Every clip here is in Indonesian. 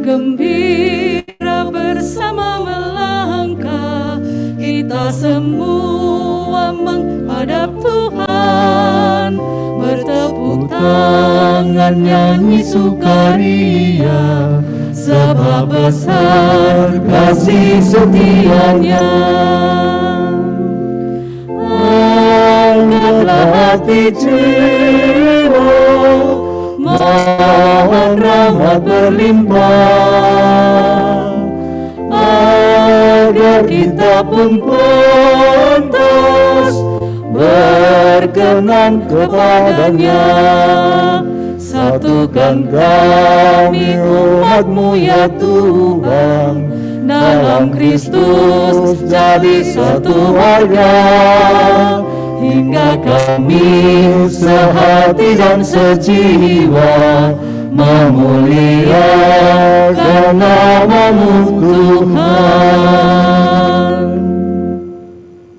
gembira bersama melangkah, kita semua menghadap Tuhan, bertepuk tangan nyanyi sukaria, sebab besar kasih setianya. Angkatlah hati jiwa, mohon rahmat berlimpah, agar kita pun pantas berkenan kepadanya. Satukan kami umat-Mu ya Tuhan, dalam Kristus jadi satu warga, hingga kami sehati dan sejiwa memuliakan nama-Mu Tuhan.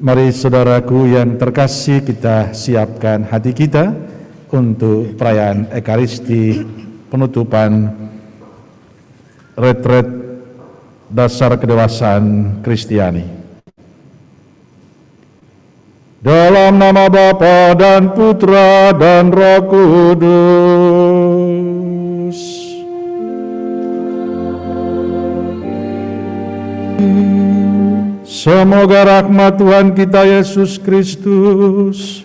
Mari saudaraku yang terkasih, kita siapkan hati kita untuk perayaan Ekaristi penutupan retret dasar kedewasaan Kristiani. Dalam nama Bapa dan Putra dan Roh Kudus. Semoga rahmat Tuhan kita Yesus Kristus,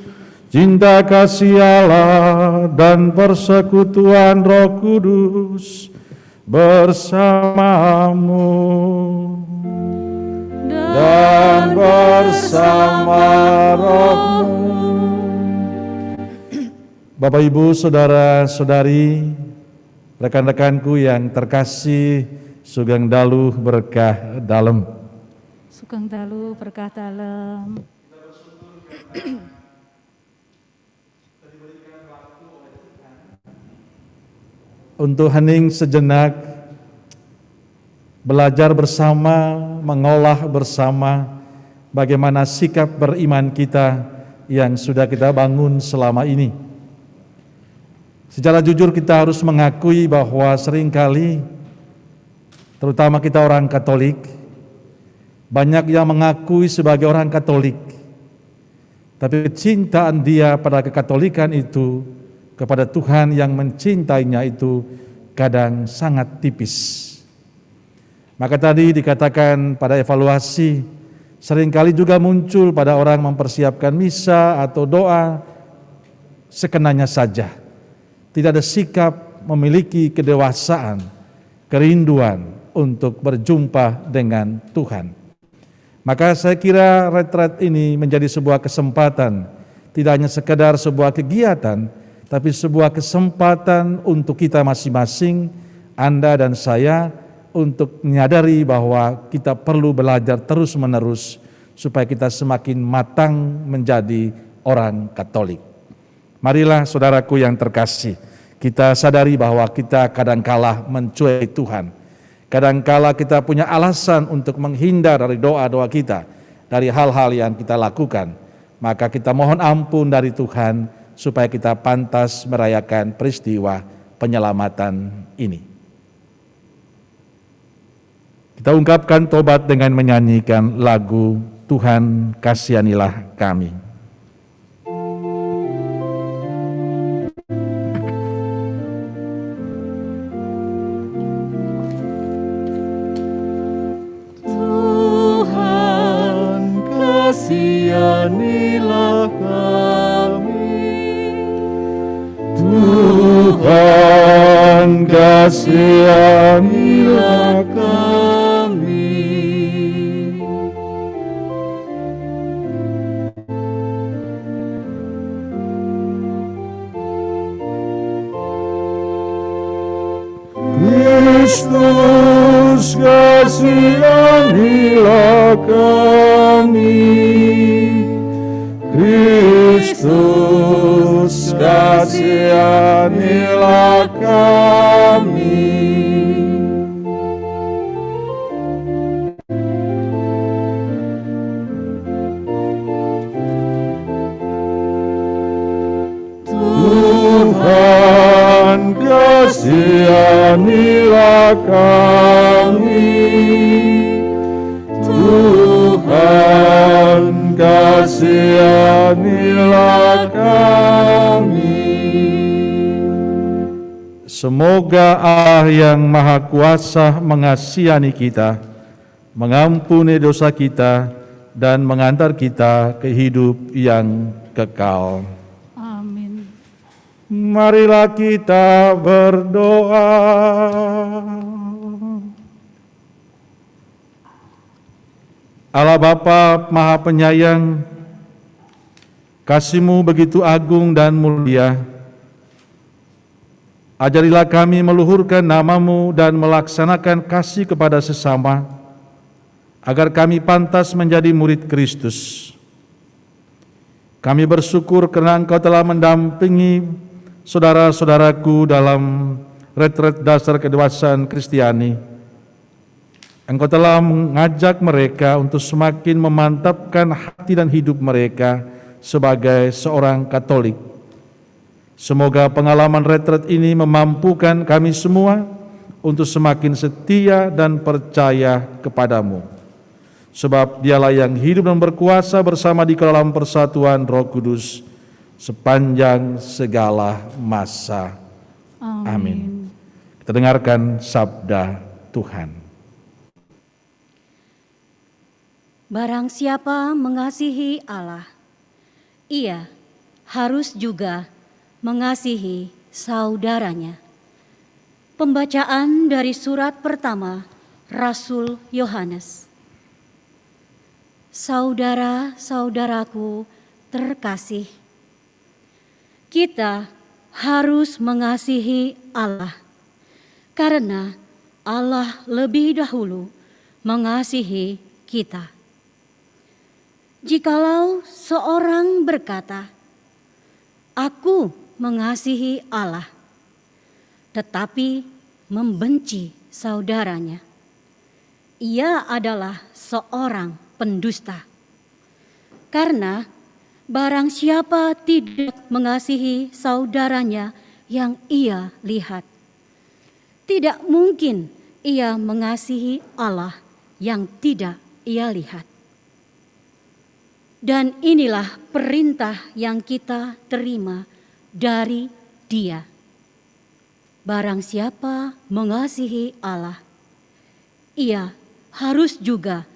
cinta kasih Allah dan persekutuan Roh Kudus bersamamu dan bersama rohmu. Bapak, Ibu, saudara-saudari, rekan-rekanku yang terkasih, sugeng dalu berkah dalem. Sugeng dalu berkah dalem. Untuk hening sejenak, belajar bersama, mengolah bersama bagaimana sikap beriman kita yang sudah kita bangun selama ini. Secara jujur kita harus mengakui bahwa seringkali, terutama kita orang Katolik, banyak yang mengakui sebagai orang Katolik, tapi kecintaan dia pada kekatolikan itu kepada Tuhan yang mencintainya itu kadang sangat tipis. Maka tadi dikatakan pada evaluasi, seringkali juga muncul pada orang mempersiapkan misa atau doa sekenanya saja. Tidak ada sikap memiliki kedewasaan, kerinduan untuk berjumpa dengan Tuhan. Maka saya kira retret ini menjadi sebuah kesempatan, tidak hanya sekedar sebuah kegiatan, tapi sebuah kesempatan untuk kita masing-masing, Anda dan saya, untuk menyadari bahwa kita perlu belajar terus-menerus supaya kita semakin matang menjadi orang Katolik. Marilah saudaraku yang terkasih, kita sadari bahwa kita kadangkala mencuai Tuhan. Kadangkala kita punya alasan untuk menghindar dari doa-doa kita, dari hal-hal yang kita lakukan. Maka kita mohon ampun dari Tuhan supaya kita pantas merayakan peristiwa penyelamatan ini. Kita ungkapkan tobat dengan menyanyikan lagu Tuhan Kasihanilah Kami. Tuhan kasihanilah kami, Tuhan kasihanilah kami. Kristus kasihanilah kami, Kristus kasihanilah kami. Tuhan kasihanilah kami. Kasihanilah kami. Semoga Allah yang Maha Kuasa mengasihani kita, mengampuni dosa kita, dan mengantar kita ke hidup yang kekal. Amin. Marilah kita berdoa. Allah Bapa Maha Penyayang, kasih-Mu begitu agung dan mulia. Ajarilah kami meluhurkan nama-Mu dan melaksanakan kasih kepada sesama, agar kami pantas menjadi murid Kristus. Kami bersyukur karena Engkau telah mendampingi saudara-saudaraku dalam retret dasar kedewasaan Kristiani. Engkau telah mengajak mereka untuk semakin memantapkan hati dan hidup mereka sebagai seorang Katolik. Semoga pengalaman retret ini memampukan kami semua untuk semakin setia dan percaya kepadamu. Sebab Dialah yang hidup dan berkuasa bersama di dalam persatuan Roh Kudus sepanjang segala masa. Amin. Kita dengarkan sabda Tuhan. Barang siapa mengasihi Allah, ia harus juga mengasihi saudaranya. Pembacaan dari surat pertama Rasul Yohanes. Saudara-saudaraku terkasih, kita harus mengasihi Allah, karena Allah lebih dahulu mengasihi kita. Jikalau seorang berkata, "Aku mengasihi Allah," tetapi membenci saudaranya, ia adalah seorang pendusta. Karena barang siapa tidak mengasihi saudaranya yang ia lihat, tidak mungkin ia mengasihi Allah yang tidak ia lihat. Dan inilah perintah yang kita terima dari Dia. Barang siapa mengasihi Allah, ia harus juga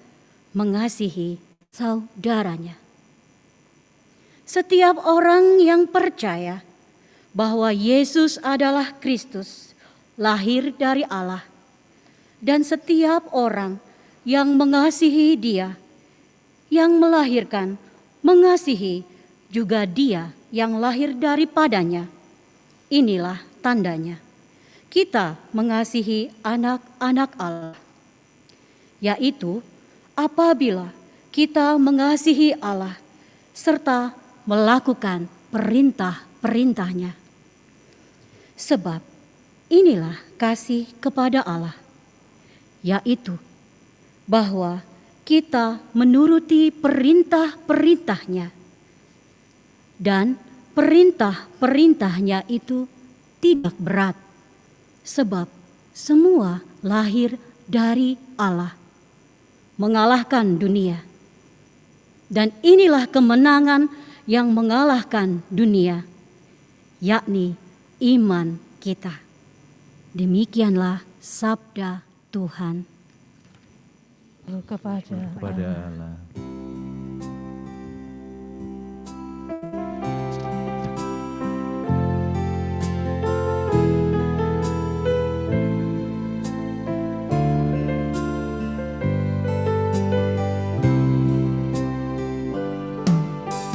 mengasihi saudaranya. Setiap orang yang percaya bahwa Yesus adalah Kristus, lahir dari Allah, dan setiap orang yang mengasihi Dia, yang melahirkan, mengasihi juga Dia yang lahir daripadanya. Inilah tandanya kita mengasihi anak-anak Allah, yaitu apabila kita mengasihi Allah serta melakukan perintah-perintahnya. Sebab inilah kasih kepada Allah, yaitu bahwa kita menuruti perintah-perintahnya, dan perintah-perintahnya itu tidak berat, sebab semua lahir dari Allah, mengalahkan dunia. Dan inilah kemenangan yang mengalahkan dunia, yakni iman kita. Demikianlah sabda Tuhan. Kepada Allah.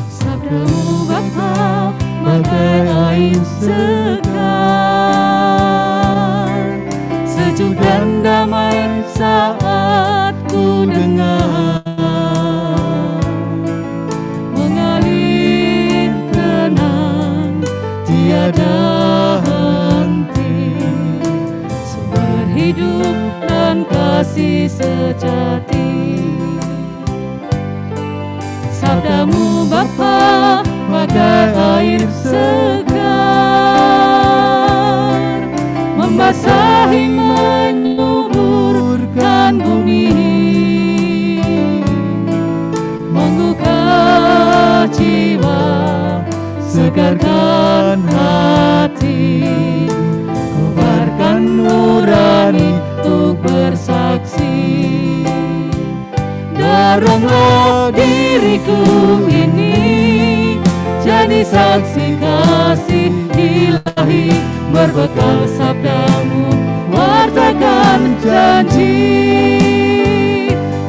Sabdamu Bapa bagai air segar, sejuk dan damai saat ku dengar, mengalir tenang tiada henti, sumber hidup dan kasih sejati. Sabdamu Bapa bagai air segar, membasahi menyuburkan bumi, menggugah jiwa tegarkan hati, kobarkan nurani untuk bersaksi. Doronglah diriku ini jadi saksi kasih ilahi, berbekal sabdamu wartakan janji,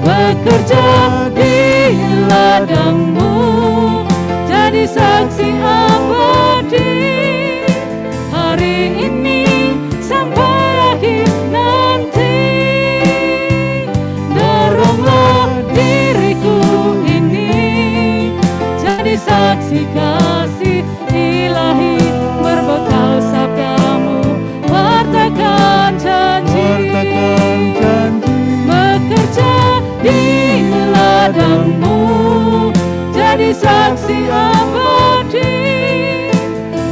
bekerja di ladangmu jadi saksi abadi, hari ini sampai akhir nanti. Doronglah diriku ini jadi saksi kasih ilahi, berbekal sabdamu wartakan janji, bekerja di ladangmu jadi saksi abadi,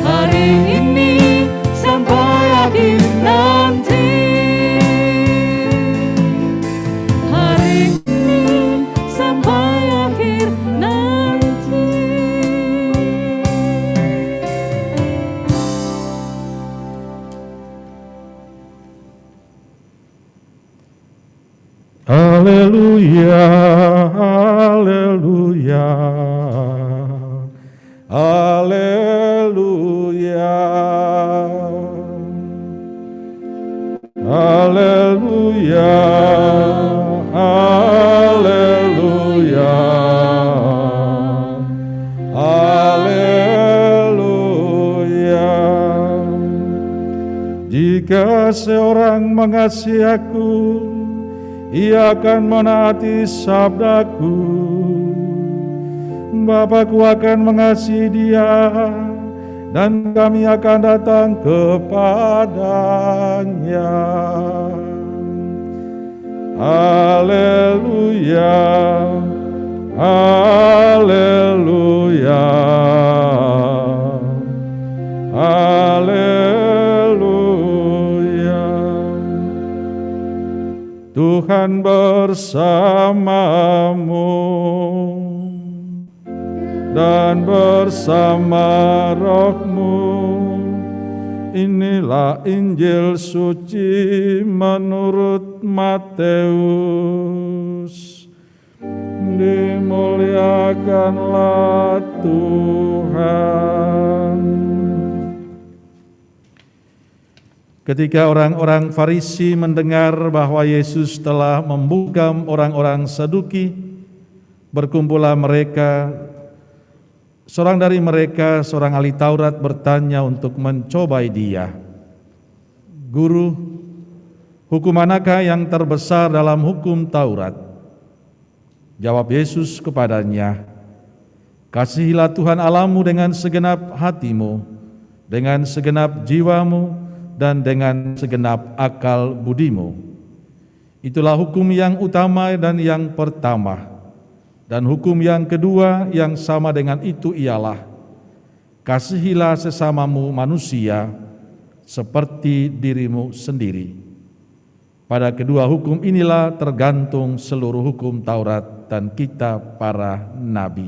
hari ini sampai akhir nanti. Hari ini sampai akhir nanti. Haleluya, haleluya, haleluya, haleluya, haleluya, haleluya. Jika seorang mengasihi aku, ia akan menaati sabdaku. Bapakku akan mengasihi dia, dan kami akan datang kepadanya. Haleluya, haleluya, haleluya. Tuhan bersamamu dan bersama rohmu. Inilah Injil suci menurut Matius. Dimuliakanlah Tuhan. Ketika orang-orang Farisi mendengar bahwa Yesus telah membungkam orang-orang Saduki, berkumpullah mereka. Seorang dari mereka, seorang ahli Taurat, bertanya untuk mencobai dia. Guru, hukum manakah yang terbesar dalam hukum Taurat? Jawab Yesus kepadanya, kasihilah Tuhan Allahmu dengan segenap hatimu, dengan segenap jiwamu, dan dengan segenap akal budimu. Itulah hukum yang utama dan yang pertama. Dan hukum yang kedua yang sama dengan itu ialah, kasihilah sesamamu manusia seperti dirimu sendiri. Pada kedua hukum inilah tergantung seluruh hukum Taurat dan kitab para nabi.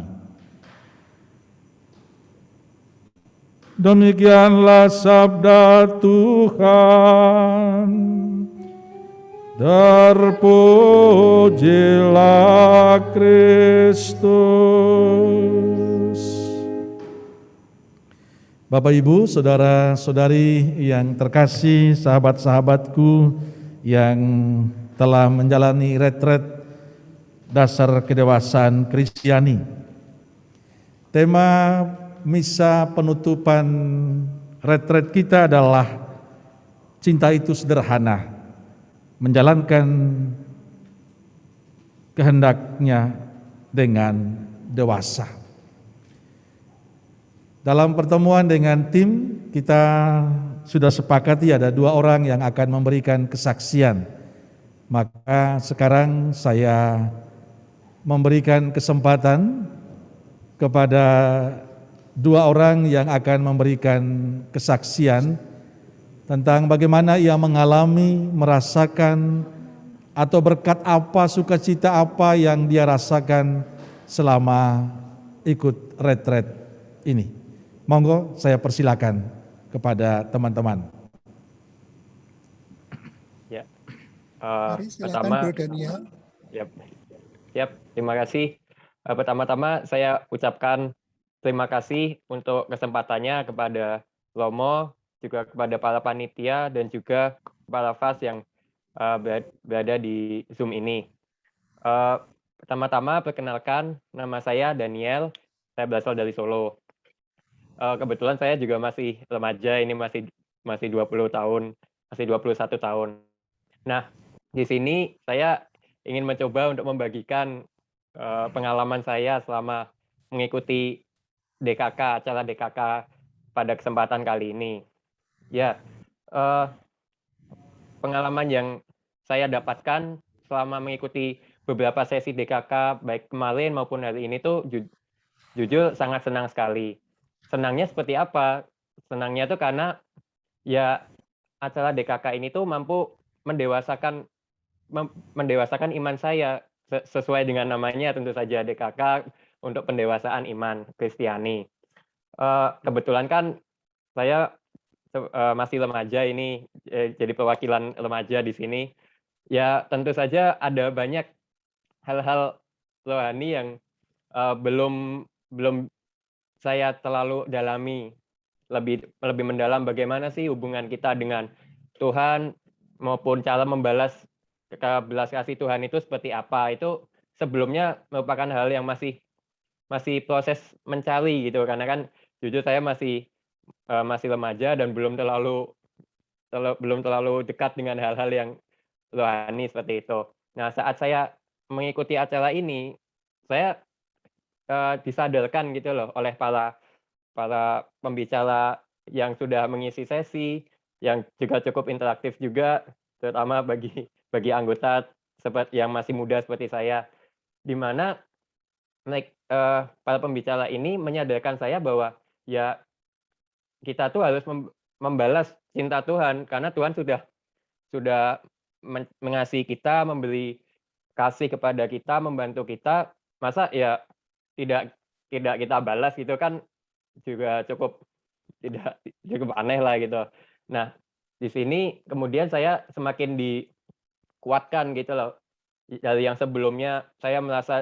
Demikianlah sabda Tuhan. Terpujilah Kristus. Bapak, Ibu, saudara-saudari yang terkasih, sahabat-sahabatku yang telah menjalani retret dasar kedewasaan Kristiani. Tema misa penutupan retret kita adalah cinta itu sederhana, menjalankan kehendaknya dengan dewasa. Dalam pertemuan dengan tim, kita sudah sepakati ada 2 orang yang akan memberikan kesaksian. Maka sekarang saya memberikan kesempatan kepada 2 orang yang akan memberikan kesaksian tentang bagaimana ia mengalami, merasakan, atau berkat apa, sukacita apa yang dia rasakan selama ikut retret ini. Monggo saya persilakan kepada teman-teman. Ya, Mari silakan pertama, Bro Daniel. Yap, terima kasih. Pertama-tama saya ucapkan terima kasih untuk kesempatannya kepada Romo, juga kepada para panitia dan juga para FAS yang berada di Zoom ini. Pertama-tama perkenalkan, nama saya Daniel, saya berasal dari Solo. Kebetulan saya juga masih remaja, ini masih 20 tahun, masih 21 tahun. Nah, di sini saya ingin mencoba untuk membagikan pengalaman saya selama mengikuti DKK, acara DKK pada kesempatan kali ini. Ya, eh, pengalaman yang saya dapatkan selama mengikuti beberapa sesi DKK baik kemarin maupun hari ini tuh jujur sangat senang sekali. Senangnya seperti apa? Senangnya tuh karena ya acara DKK ini tuh mampu mendewasakan iman saya sesuai dengan namanya tentu saja DKK untuk pendewasaan iman Kristiani. Kebetulan kan saya masih remaja ini, jadi perwakilan remaja di sini. Ya tentu saja ada banyak hal-hal rohani yang belum saya terlalu dalami lebih mendalam bagaimana sih hubungan kita dengan Tuhan maupun cara membalas belas kasih Tuhan itu seperti apa. Itu sebelumnya merupakan hal yang masih proses mencari gitu, karena kan jujur saya masih remaja dan belum terlalu dekat dengan hal-hal yang rohani seperti itu. Nah, saat saya mengikuti acara ini, saya disadarkan gitu loh oleh para pembicara yang sudah mengisi sesi, yang juga cukup interaktif juga, terutama bagi anggota seperti yang masih muda seperti saya, di mana para pembicara ini menyadarkan saya bahwa ya kita tuh harus membalas cinta Tuhan, karena Tuhan sudah mengasihi kita, memberi kasih kepada kita, membantu kita, masa ya tidak kita balas gitu kan juga cukup aneh lah gitu. Nah, di sini kemudian saya semakin dikuatkan gitu loh. Dari yang sebelumnya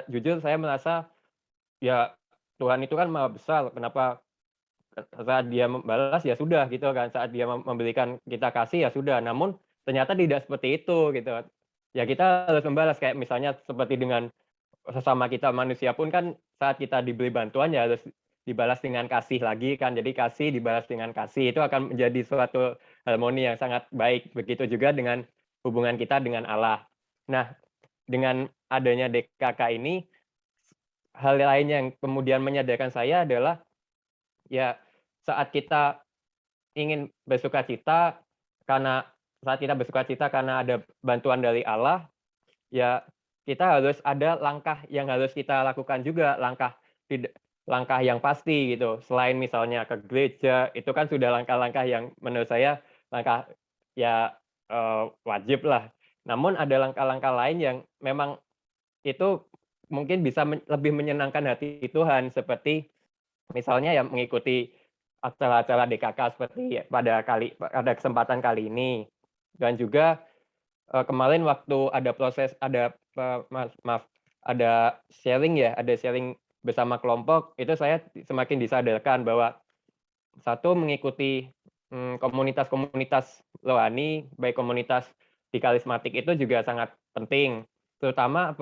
jujur saya merasa ya Tuhan itu kan maha besar, kenapa saat dia membalas ya sudah gitu kan, saat dia memberikan kita kasih ya sudah. Namun ternyata tidak seperti itu gitu. Ya kita harus membalas, kayak misalnya seperti dengan sesama kita manusia pun kan saat kita diberi bantuan ya harus dibalas dengan kasih lagi kan. Jadi kasih dibalas dengan kasih, itu akan menjadi suatu harmoni yang sangat baik. Begitu juga dengan hubungan kita dengan Allah. Nah, dengan adanya DKK ini, hal lain yang kemudian menyadarkan saya adalah ya saat kita ingin bersukacita karena ada bantuan dari Allah, ya kita harus ada langkah yang harus kita lakukan juga, langkah yang pasti gitu. Selain misalnya ke gereja, itu kan sudah langkah-langkah yang menurut saya langkah ya wajib lah. Namun ada langkah-langkah lain yang memang itu mungkin bisa lebih menyenangkan hati Tuhan, seperti misalnya ya mengikuti acara-acara DKK seperti pada kesempatan kali ini. Dan juga kemarin waktu ada sharing bersama kelompok, itu saya semakin disadarkan bahwa satu, mengikuti komunitas-komunitas rohani, baik komunitas di karismatik itu juga sangat penting. Terutama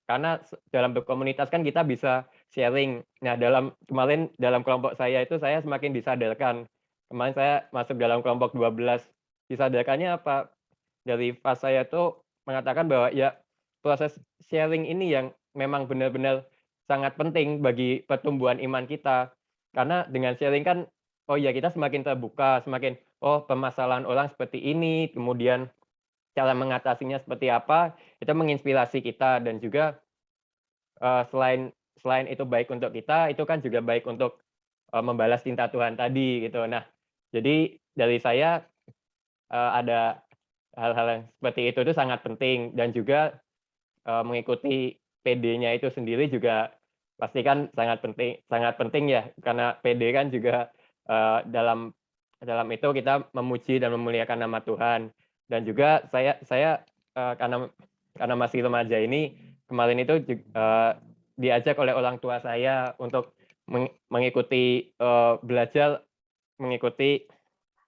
karena dalam berkomunitas kan kita bisa sharing. Nah, kemarin dalam kelompok saya itu saya semakin disadarkan. Kemarin saya masuk dalam kelompok 12. Disadarkannya apa? Dari pas saya tuh mengatakan bahwa ya proses sharing ini yang memang benar-benar sangat penting bagi pertumbuhan iman kita. Karena dengan sharing kan, oh ya kita semakin terbuka, permasalahan orang seperti ini, kemudian cara mengatasinya seperti apa, itu menginspirasi kita. Dan juga selain itu baik untuk kita, itu kan juga baik untuk membalas cinta Tuhan tadi gitu. Nah, jadi dari saya ada hal-hal yang seperti itu tuh sangat penting. Dan juga mengikuti PD-nya itu sendiri juga pasti kan sangat penting ya, karena PD kan juga dalam itu kita memuji dan memuliakan nama Tuhan. Dan juga saya karena masih remaja ini, kemarin itu diajak oleh orang tua saya untuk mengikuti belajar mengikuti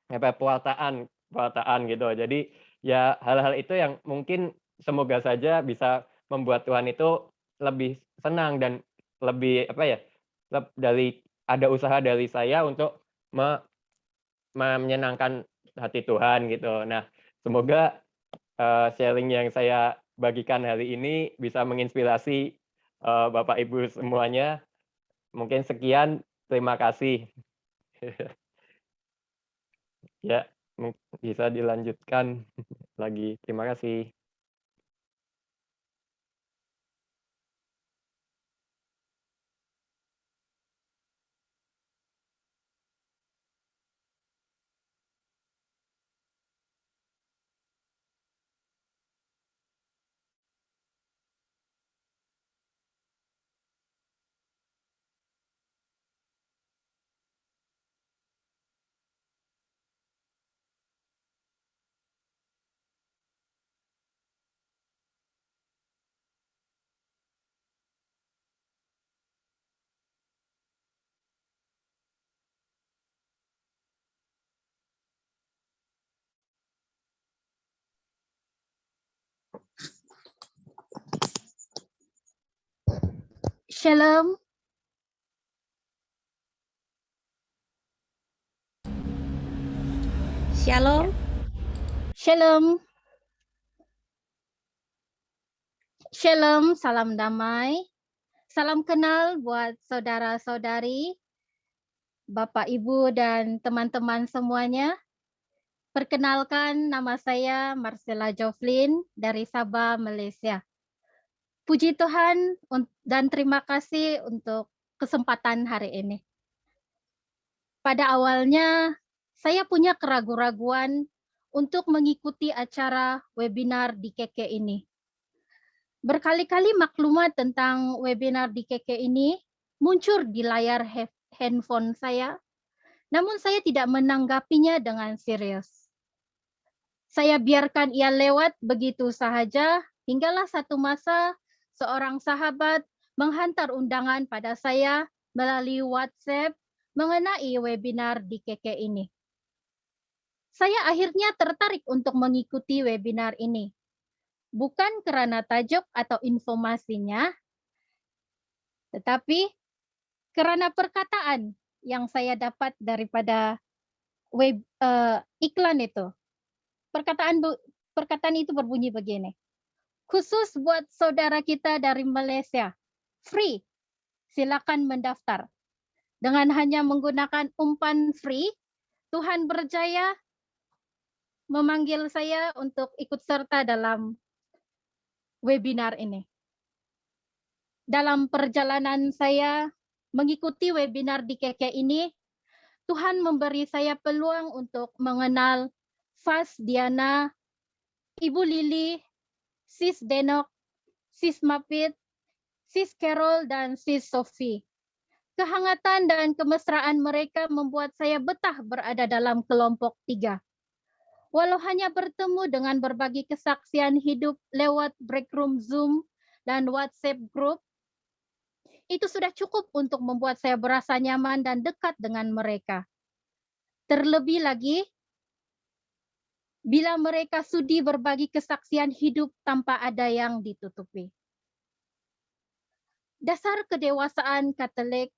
pewartaan gitu. Jadi ya hal-hal itu yang mungkin semoga saja bisa membuat Tuhan itu lebih senang dan lebih dari ada usaha dari saya untuk menyenangkan hati Tuhan gitu. Nah, semoga sharing yang saya bagikan hari ini bisa menginspirasi Bapak Ibu semuanya. Mungkin sekian, terima kasih. Ya, bisa dilanjutkan lagi. Terima kasih. Shalom. Shalom. Shalom. Shalom, salam damai. Salam kenal buat saudara-saudari, Bapak, Ibu, dan teman-teman semuanya. Perkenalkan, nama saya Marcella Joflin dari Sabah, Malaysia. Puji Tuhan dan terima kasih untuk kesempatan hari ini. Pada awalnya, saya punya keraguan-raguan untuk mengikuti acara webinar di KK ini. Berkali-kali maklumat tentang webinar di KK ini muncul di layar handphone saya, namun saya tidak menanggapinya dengan serius. Saya biarkan ia lewat begitu sahaja, hinggalah satu masa seorang sahabat menghantar undangan pada saya melalui WhatsApp mengenai webinar di KK ini. Saya akhirnya tertarik untuk mengikuti webinar ini. Bukan karena tajuk atau informasinya, tetapi karena perkataan yang saya dapat daripada iklan itu. Perkataan itu berbunyi begini. Khusus buat saudara kita dari Malaysia, free, silakan mendaftar. Dengan hanya menggunakan umpan free, Tuhan berjaya memanggil saya untuk ikut serta dalam webinar ini. Dalam perjalanan saya mengikuti webinar di KK ini, Tuhan memberi saya peluang untuk mengenal Fas Diana, Ibu Lili, Sis Denok, Sis Mapit, Sis Carol, dan Sis Sophie. Kehangatan dan kemesraan mereka membuat saya betah berada dalam kelompok 3. Walau hanya bertemu dengan berbagi kesaksian hidup lewat break room Zoom dan WhatsApp group, itu sudah cukup untuk membuat saya berasa nyaman dan dekat dengan mereka. Terlebih lagi, bila mereka sudi berbagi kesaksian hidup tanpa ada yang ditutupi. Dasar kedewasaan Katolik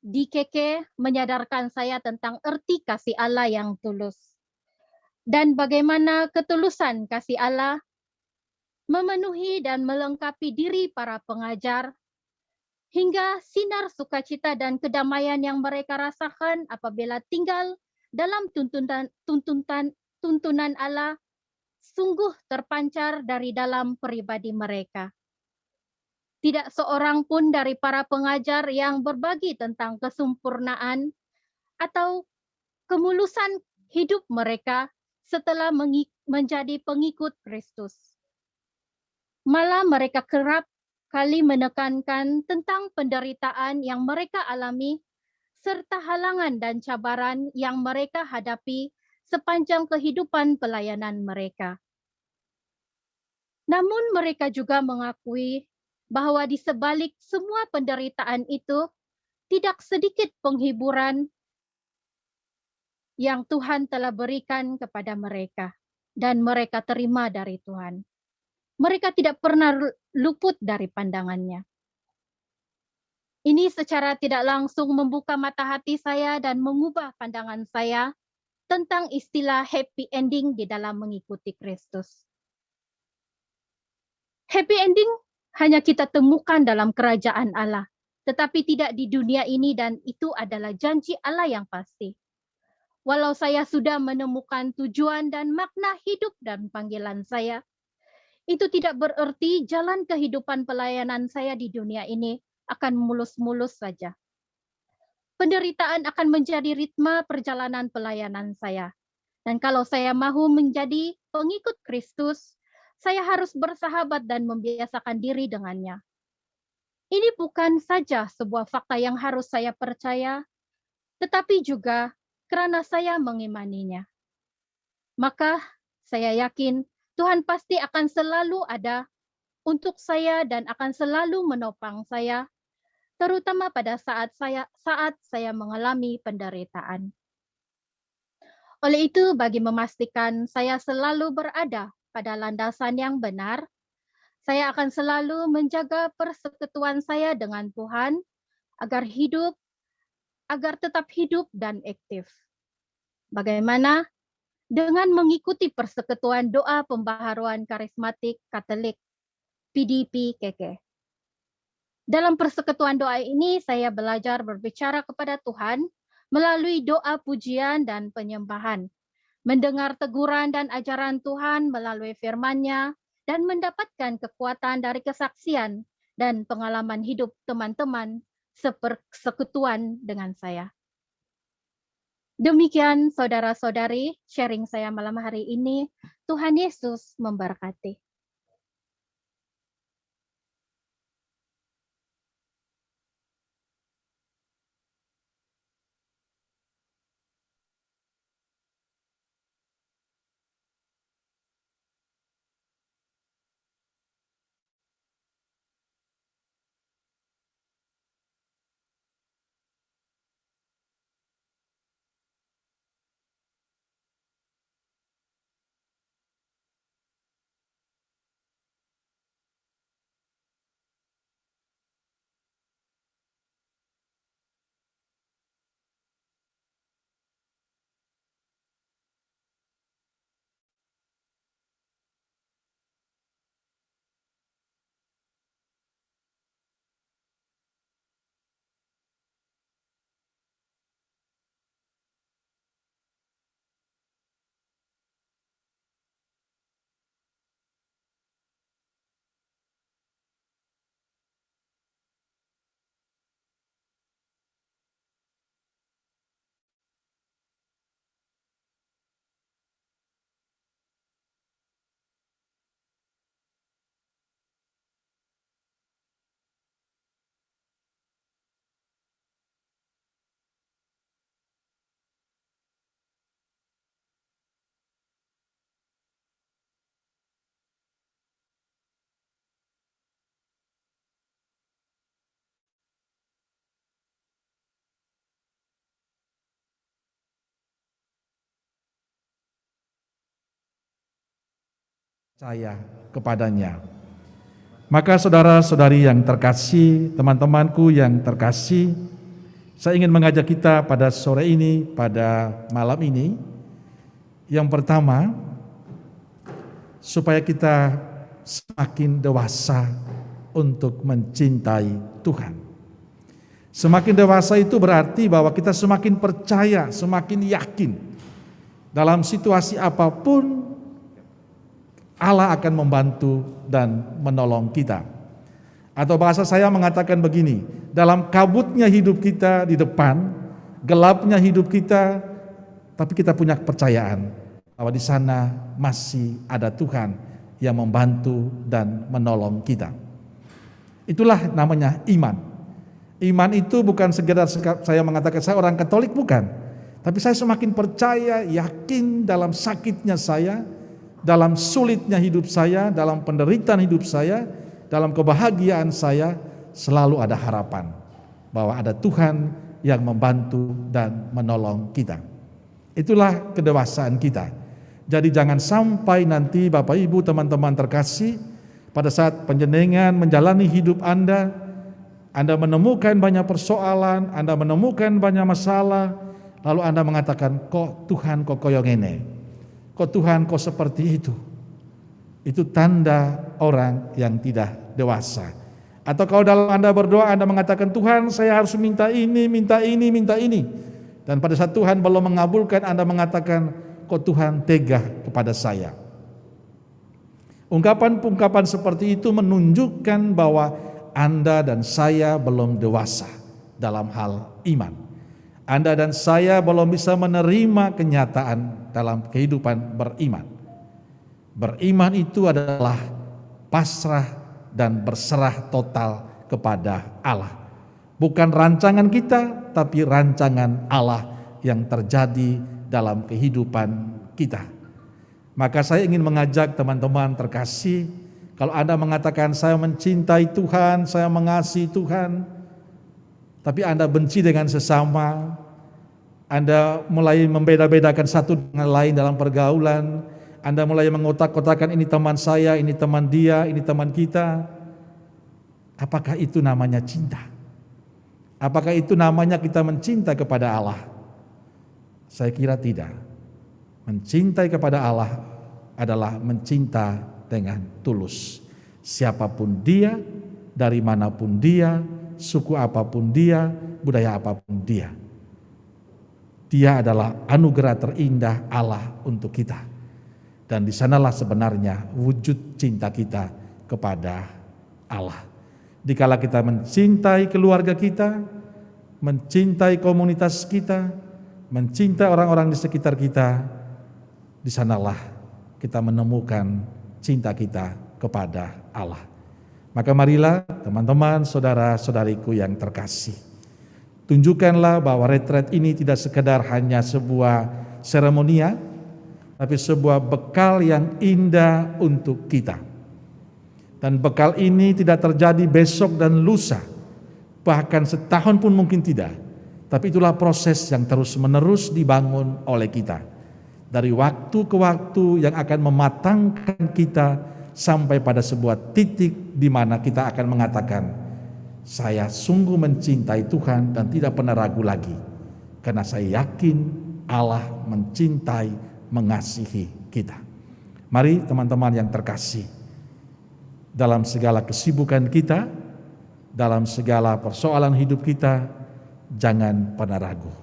di KK menyadarkan saya tentang erti kasih Allah yang tulus. Dan bagaimana ketulusan kasih Allah memenuhi dan melengkapi diri para pengajar, hingga sinar sukacita dan kedamaian yang mereka rasakan apabila tinggal dalam tuntunan Allah sungguh terpancar dari dalam pribadi mereka. Tidak seorang pun dari para pengajar yang berbagi tentang kesempurnaan atau kemulusan hidup mereka setelah menjadi pengikut Kristus. Malah mereka kerap kali menekankan tentang penderitaan yang mereka alami serta halangan dan cabaran yang mereka hadapi sepanjang kehidupan pelayanan mereka. Namun mereka juga mengakui bahwa di sebalik semua penderitaan itu, tidak sedikit penghiburan yang Tuhan telah berikan kepada mereka dan mereka terima dari Tuhan. Mereka tidak pernah luput dari pandangannya. Ini secara tidak langsung membuka mata hati saya dan mengubah pandangan saya tentang istilah happy ending di dalam mengikuti Kristus. Happy ending hanya kita temukan dalam kerajaan Allah, tetapi tidak di dunia ini, dan itu adalah janji Allah yang pasti. Walau saya sudah menemukan tujuan dan makna hidup dan panggilan saya, itu tidak berarti jalan kehidupan pelayanan saya di dunia ini akan mulus-mulus saja. Penderitaan akan menjadi ritme perjalanan pelayanan saya. Dan kalau saya mahu menjadi pengikut Kristus, saya harus bersahabat dan membiasakan diri dengannya. Ini bukan saja sebuah fakta yang harus saya percaya, tetapi juga karena saya mengimaninya. Maka saya yakin Tuhan pasti akan selalu ada untuk saya dan akan selalu menopang saya, terutama pada saat saya mengalami penderitaan. Oleh itu, bagi memastikan saya selalu berada pada landasan yang benar, saya akan selalu menjaga persekutuan saya dengan Tuhan agar tetap hidup dan aktif. Bagaimana? Dengan mengikuti persekutuan doa pembaharuan karismatik Katolik PDP-KK. Dalam persekutuan doa ini, saya belajar berbicara kepada Tuhan melalui doa pujian dan penyembahan, mendengar teguran dan ajaran Tuhan melalui firman-Nya, dan mendapatkan kekuatan dari kesaksian dan pengalaman hidup teman-teman sepersekutuan dengan saya. Demikian saudara-saudari, sharing saya malam hari ini. Tuhan Yesus memberkati. Percaya kepadanya. Maka saudara-saudari yang terkasih, teman-temanku yang terkasih, saya ingin mengajak kita pada sore ini, pada malam ini, yang pertama, supaya kita semakin dewasa untuk mencintai Tuhan. Semakin dewasa itu berarti bahwa kita semakin percaya, semakin yakin dalam situasi apapun Allah akan membantu dan menolong kita. Atau bahasa saya mengatakan begini, dalam kabutnya hidup kita di depan, gelapnya hidup kita, tapi kita punya kepercayaan bahwa di sana masih ada Tuhan yang membantu dan menolong kita. Itulah namanya iman. Iman itu bukan sekedar saya mengatakan saya orang Katolik, bukan. Tapi saya semakin percaya, yakin dalam sakitnya saya, dalam sulitnya hidup saya, dalam penderitaan hidup saya, dalam kebahagiaan saya, selalu ada harapan bahwa ada Tuhan yang membantu dan menolong kita. Itulah kedewasaan kita. Jadi jangan sampai nanti Bapak Ibu teman-teman terkasih, pada saat panjenengan menjalani hidup Anda menemukan banyak persoalan, Anda menemukan banyak masalah, lalu Anda mengatakan, kok Tuhan kok koyo ngene, kok Tuhan kok seperti itu. Itu tanda orang yang tidak dewasa. Atau kalau dalam Anda berdoa, Anda mengatakan, Tuhan saya harus minta ini, minta ini, minta ini. Dan pada saat Tuhan belum mengabulkan, Anda mengatakan, kok Tuhan tega kepada saya. Ungkapan-ungkapan seperti itu menunjukkan bahwa Anda dan saya belum dewasa dalam hal iman. Anda dan saya belum bisa menerima kenyataan dalam kehidupan beriman. Beriman itu adalah pasrah dan berserah total kepada Allah. Bukan rancangan kita, tapi rancangan Allah yang terjadi dalam kehidupan kita. Maka saya ingin mengajak teman-teman terkasih, kalau Anda mengatakan saya mencintai Tuhan, saya mengasihi Tuhan, tapi Anda benci dengan sesama, Anda mulai membeda-bedakan satu dengan lain dalam pergaulan, Anda mulai mengotak-kotakan ini teman saya, ini teman dia, ini teman kita. Apakah itu namanya cinta? Apakah itu namanya kita mencinta kepada Allah? Saya kira tidak. Mencintai kepada Allah adalah mencinta dengan tulus. Siapapun dia, dari manapun dia, suku apapun dia, budaya apapun dia. Dia adalah anugerah terindah Allah untuk kita. Dan di sanalah sebenarnya wujud cinta kita kepada Allah. Dikala kita mencintai keluarga kita, mencintai komunitas kita, mencintai orang-orang di sekitar kita, di sanalah kita menemukan cinta kita kepada Allah. Maka marilah teman-teman, saudara-saudariku yang terkasih, tunjukkanlah bahwa retret ini tidak sekedar hanya sebuah seremonia, tapi sebuah bekal yang indah untuk kita. Dan bekal ini tidak terjadi besok dan lusa, bahkan setahun pun mungkin tidak. Tapi itulah proses yang terus-menerus dibangun oleh kita. Dari waktu ke waktu yang akan mematangkan kita sampai pada sebuah titik di mana kita akan mengatakan, saya sungguh mencintai Tuhan dan tidak pernah ragu lagi. Karena saya yakin Allah mencintai, mengasihi kita. Mari teman-teman yang terkasih, dalam segala kesibukan kita, dalam segala persoalan hidup kita, jangan pernah ragu.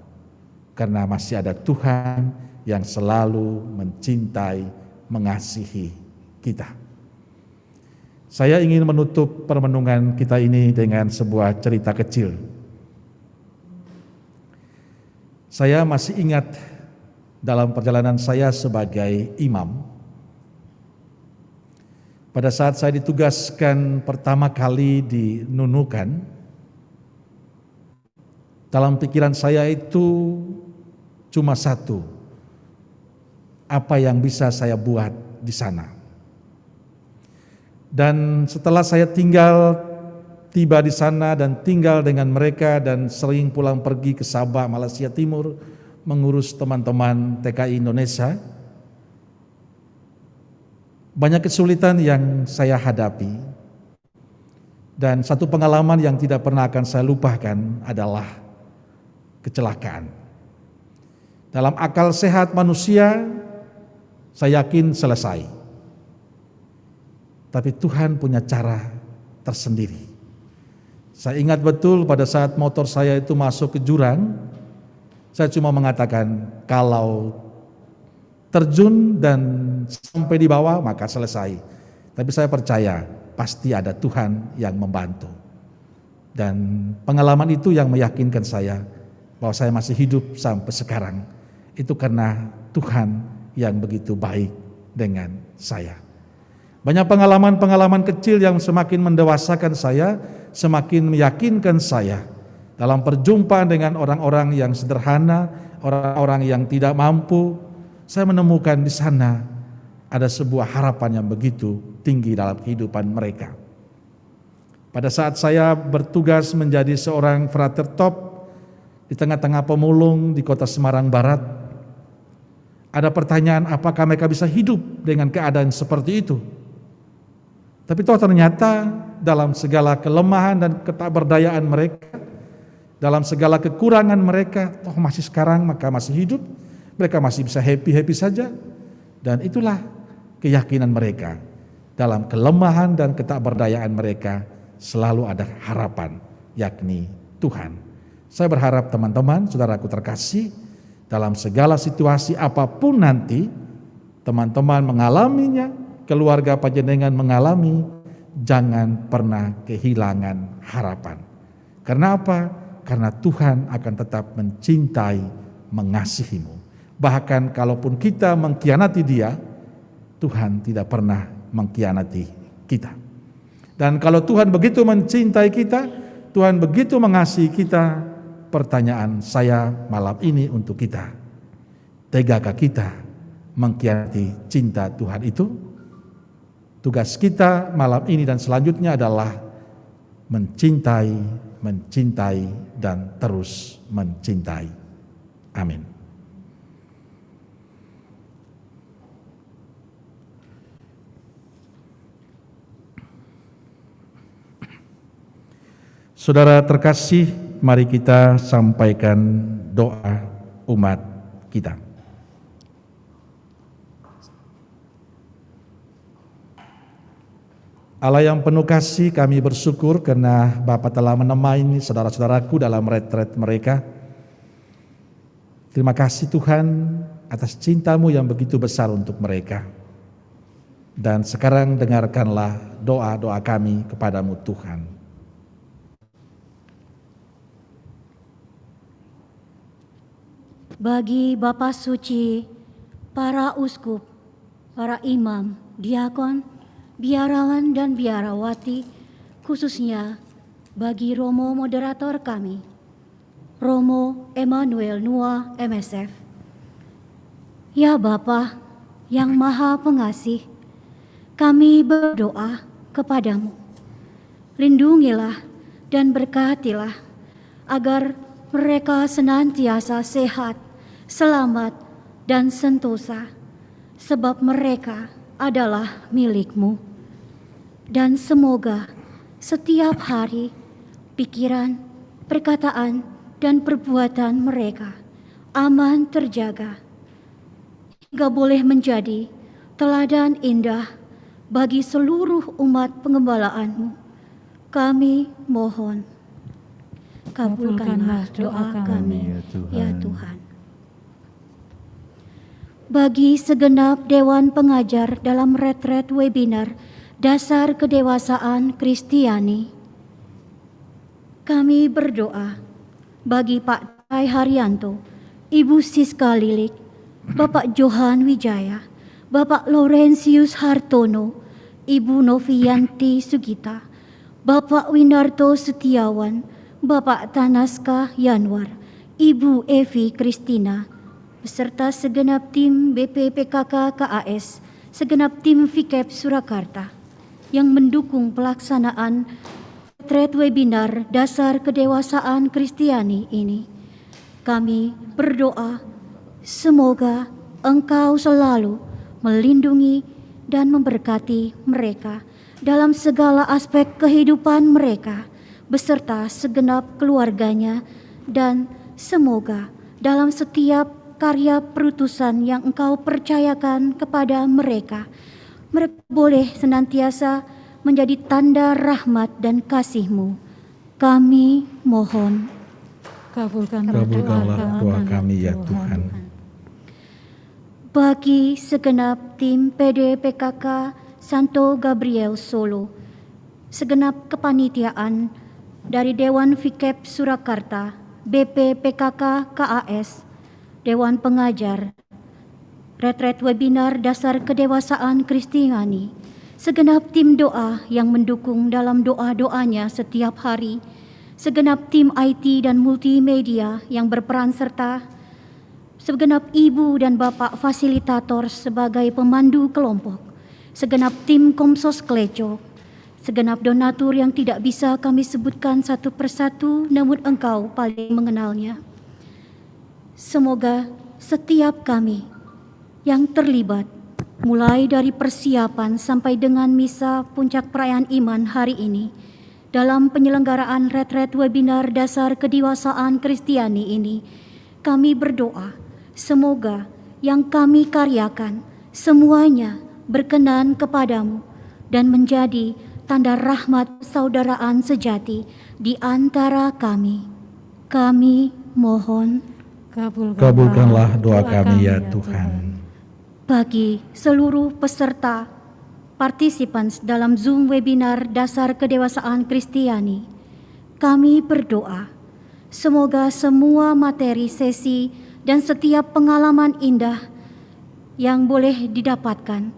Karena masih ada Tuhan yang selalu mencintai, mengasihi kita. Saya ingin menutup permenungan kita ini dengan sebuah cerita kecil. Saya masih ingat dalam perjalanan saya sebagai imam, pada saat saya ditugaskan pertama kali di Nunukan, dalam pikiran saya itu cuma satu, apa yang bisa saya buat di sana. Dan setelah saya tiba di sana dan tinggal dengan mereka dan sering pulang pergi ke Sabah, Malaysia Timur, mengurus teman-teman TKI Indonesia, banyak kesulitan yang saya hadapi. Dan satu pengalaman yang tidak pernah akan saya lupakan adalah kecelakaan. Dalam akal sehat manusia, saya yakin selesai. Tapi Tuhan punya cara tersendiri. Saya ingat betul pada saat motor saya itu masuk ke jurang, saya cuma mengatakan kalau terjun dan sampai di bawah maka selesai. Tapi saya percaya pasti ada Tuhan yang membantu. Dan pengalaman itu yang meyakinkan saya bahwa saya masih hidup sampai sekarang. Itu karena Tuhan yang begitu baik dengan saya. Banyak pengalaman-pengalaman kecil yang semakin mendewasakan saya, semakin meyakinkan saya dalam perjumpaan dengan orang-orang yang sederhana, orang-orang yang tidak mampu, saya menemukan di sana ada sebuah harapan yang begitu tinggi dalam kehidupan mereka. Pada saat saya bertugas menjadi seorang frater top di tengah-tengah pemulung di kota Semarang Barat, ada pertanyaan apakah mereka bisa hidup dengan keadaan seperti itu. Tapi toh ternyata dalam segala kelemahan dan ketakberdayaan mereka, dalam segala kekurangan mereka, toh masih sekarang maka masih hidup, mereka masih bisa happy-happy saja. Dan itulah keyakinan mereka. Dalam kelemahan dan ketakberdayaan mereka selalu ada harapan, yakni Tuhan. Saya berharap teman-teman, saudaraku terkasih, dalam segala situasi apapun nanti, teman-teman mengalaminya, keluarga panjenengan mengalami, jangan pernah kehilangan harapan. Karena apa? Karena Tuhan akan tetap mencintai, mengasihimu. Bahkan kalaupun kita mengkhianati Dia, Tuhan tidak pernah mengkhianati kita. Dan kalau Tuhan begitu mencintai kita, Tuhan begitu mengasihi kita, pertanyaan saya malam ini untuk kita, tegakah kita mengkhianati cinta Tuhan itu? Tugas kita malam ini dan selanjutnya adalah mencintai, mencintai, dan terus mencintai. Amin. Saudara terkasih, mari kita sampaikan doa umat kita. Allah yang penuh kasih, kami bersyukur karena Bapa telah menemani saudara-saudaraku dalam retret mereka. Terima kasih Tuhan atas cinta-Mu yang begitu besar untuk mereka. Dan sekarang dengarkanlah doa-doa kami kepadamu Tuhan. Bagi Bapak Suci, para uskup, para imam, diakon, biarawan dan biarawati, khususnya bagi Romo moderator kami, Romo Emmanuel Nua MSF. Ya Bapa yang Maha Pengasih, kami berdoa kepadamu. Lindungilah dan berkatilah agar mereka senantiasa sehat, selamat, dan sentosa, sebab mereka adalah milik-Mu. Dan semoga setiap hari pikiran, perkataan, dan perbuatan mereka aman terjaga, hingga boleh menjadi teladan indah bagi seluruh umat penggembala-Mu. Kami mohon, kabulkanlah doa kami, ya Tuhan. Bagi segenap Dewan Pengajar dalam retret webinar Dasar Kedewasaan Kristiani, kami berdoa bagi Pak Tai Haryanto, Ibu Siska Lilik, Bapak Johan Wijaya, Bapak Laurentius Hartono, Ibu Novianti Sugita, Bapak Winarto Setiawan, Bapak Tanaska Yanwar, Ibu Evi Kristina, beserta segenap tim BPPKK KAS, segenap tim FIKEP Surakarta yang mendukung pelaksanaan retret webinar Dasar Kedewasaan Kristiani ini. Kami berdoa semoga Engkau selalu melindungi dan memberkati mereka dalam segala aspek kehidupan mereka beserta segenap keluarganya, dan semoga dalam setiap karya perutusan yang Engkau percayakan kepada mereka, mereka boleh senantiasa menjadi tanda rahmat dan kasih-Mu. Kami mohon, Kabulkanlah doa kami ya Tuhan. Bagi segenap tim PD PKK Santo Gabriel Solo, segenap kepanitiaan dari Dewan FIKEP Surakarta, BP PKK KAS, Dewan Pengajar, retret webinar Dasar Kedewasaan Kristiani, segenap tim doa yang mendukung dalam doa-doanya setiap hari, segenap tim IT dan multimedia yang berperan serta, segenap ibu dan bapak fasilitator sebagai pemandu kelompok, segenap tim Komsos Kleco, segenap donatur yang tidak bisa kami sebutkan satu persatu, namun Engkau paling mengenalnya. Semoga setiap kami yang terlibat, mulai dari persiapan sampai dengan misa puncak perayaan iman hari ini, dalam penyelenggaraan retret webinar dasar kedewasaan Kristiani ini, kami berdoa semoga yang kami karyakan semuanya berkenan kepadamu dan menjadi tanda rahmat persaudaraan sejati di antara kami. Kami mohon, Kabulkanlah doa kami ya Tuhan. bagi seluruh peserta participants dalam Zoom webinar dasar kedewasaan Kristiani, kami berdoa semoga semua materi sesi dan setiap pengalaman indah yang boleh didapatkan,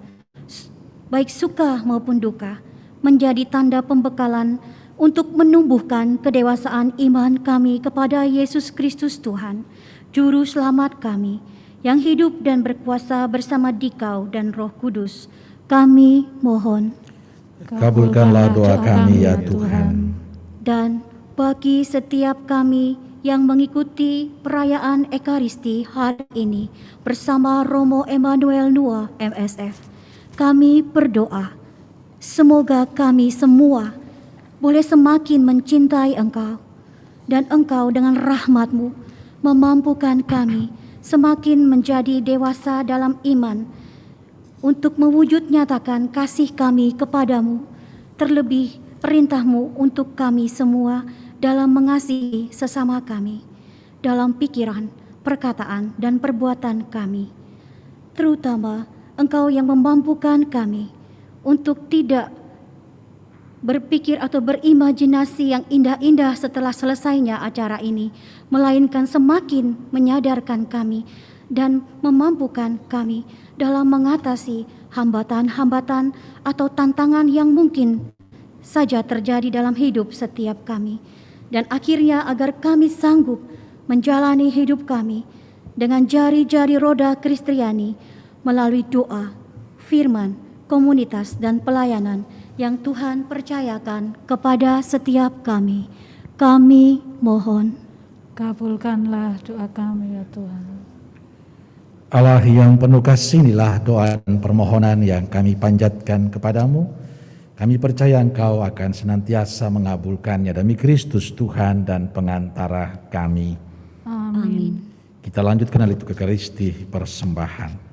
baik suka maupun duka, menjadi tanda pembekalan untuk menumbuhkan kedewasaan iman kami kepada Yesus Kristus Tuhan, Juru Selamat kami, yang hidup dan berkuasa bersama Dikau dan Roh Kudus. Kami mohon. Kabulkanlah doa kami ya Tuhan. Dan bagi setiap kami yang mengikuti perayaan Ekaristi hari ini bersama Romo Emmanuel Nua MSF, kami berdoa semoga kami semua boleh semakin mencintai Engkau, dan Engkau dengan rahmat-Mu memampukan kami semakin menjadi dewasa dalam iman untuk mewujud nyatakan kasih kami kepadamu, terlebih perintah-Mu untuk kami semua dalam mengasihi sesama kami, dalam pikiran, perkataan, dan perbuatan kami. Terutama Engkau yang memampukan kami untuk tidak berpikir atau berimajinasi yang indah-indah setelah selesainya acara ini, melainkan semakin menyadarkan kami dan memampukan kami dalam mengatasi hambatan-hambatan atau tantangan yang mungkin saja terjadi dalam hidup setiap kami. Dan akhirnya agar kami sanggup menjalani hidup kami dengan jari-jari roda Kristiani melalui doa, firman, komunitas, dan pelayanan yang Tuhan percayakan kepada setiap kami. Kami mohon. Kabulkanlah doa kami ya Tuhan. Allah yang penuh kasih, inilah doa dan permohonan yang kami panjatkan kepadamu. Kami percaya Engkau akan senantiasa mengabulkannya demi Kristus Tuhan dan pengantara kami. Amin. Kita lanjutkan liturgi Ekaristi persembahan.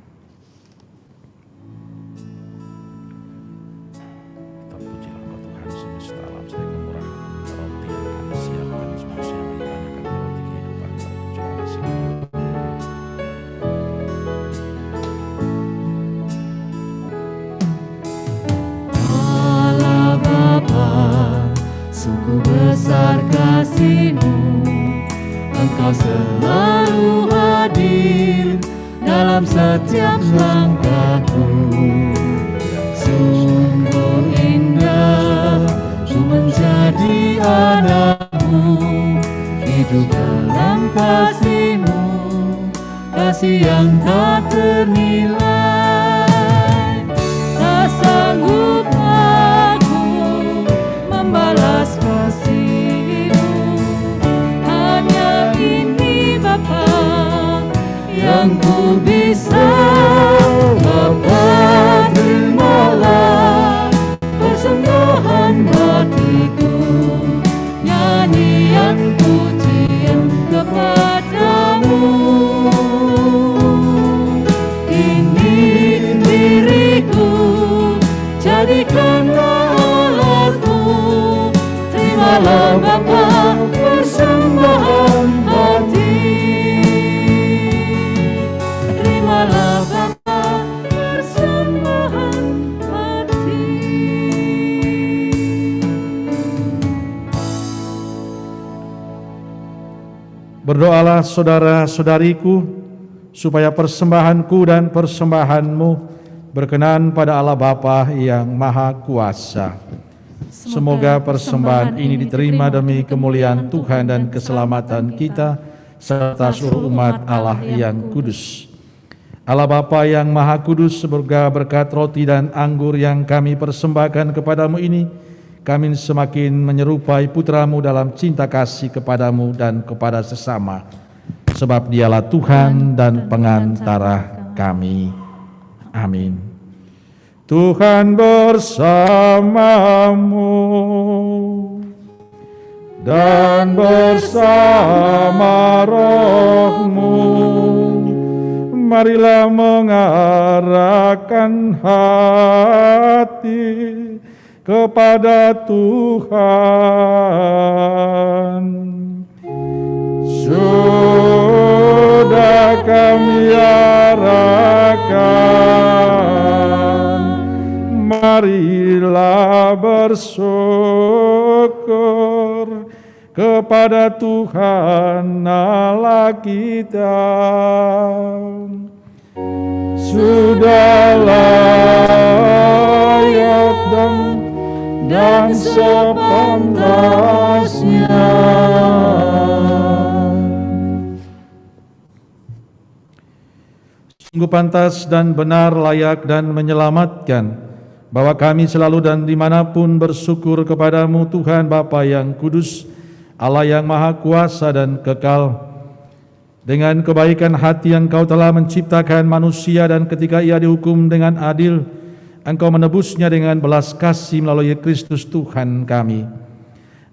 Sungguh besar kasih-Mu, Engkau selalu hadir dalam setiap langkahku. Sungguh indah ku menjadi anak-Mu, hidup dalam kasih-Mu, kasih yang tak ternilai. Tak sanggup membalas kasih-Mu, hanya ini Bapa yang ku bisa. Bapa, terimalah persembahan hatiku, nyanyian pujian kepadamu. Ini diriku, jadikanlah terimalah Bapa persembahan hati. Terimalah Bapa persembahan hati. Berdoalah saudara-saudariku, supaya persembahanku dan persembahanmu berkenan pada Allah Bapa yang Maha Kuasa. Semoga persembahan ini diterima demi kemuliaan Tuhan dan keselamatan kita, serta seluruh umat Allah yang kudus. Allah Bapa yang Maha Kudus, semoga berkat roti dan anggur yang kami persembahkan kepadamu ini, kami semakin menyerupai putramu dalam cinta kasih kepadamu dan kepada sesama. Sebab dialah Tuhan dan pengantara kami. Amin. Tuhan bersamamu dan bersama rohmu. Marilah mengarahkan hati kepada Tuhan. Sudah kami arahkan, marilah bersyukur kepada Tuhan Allah kita. Sudah layak dan sepantasnya. Sungguh pantas dan benar, layak dan menyelamatkan, bahwa kami selalu dan dimanapun bersyukur kepadamu Tuhan Bapa yang kudus, Allah yang maha kuasa dan kekal. Dengan kebaikan hati Engkau telah menciptakan manusia, dan ketika ia dihukum dengan adil, Engkau menebusnya dengan belas kasih melalui Kristus Tuhan kami.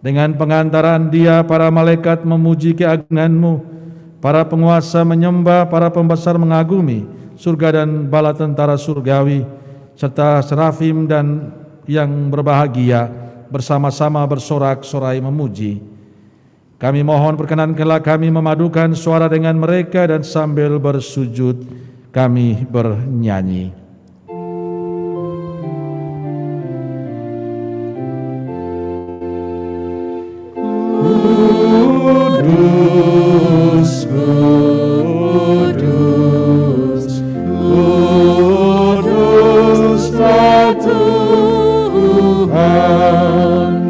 Dengan pengantaran Dia, para malaikat memuji keagungan-Mu, para penguasa menyembah, para pembesar mengagumi, surga dan bala tentara surgawi, serta serafim dan yang berbahagia bersama-sama bersorak-sorai memuji. Kami mohon perkenankanlah kami memadukan suara dengan mereka, dan sambil bersujud kami bernyanyi. Kudus, kudus, kudus Tuhan,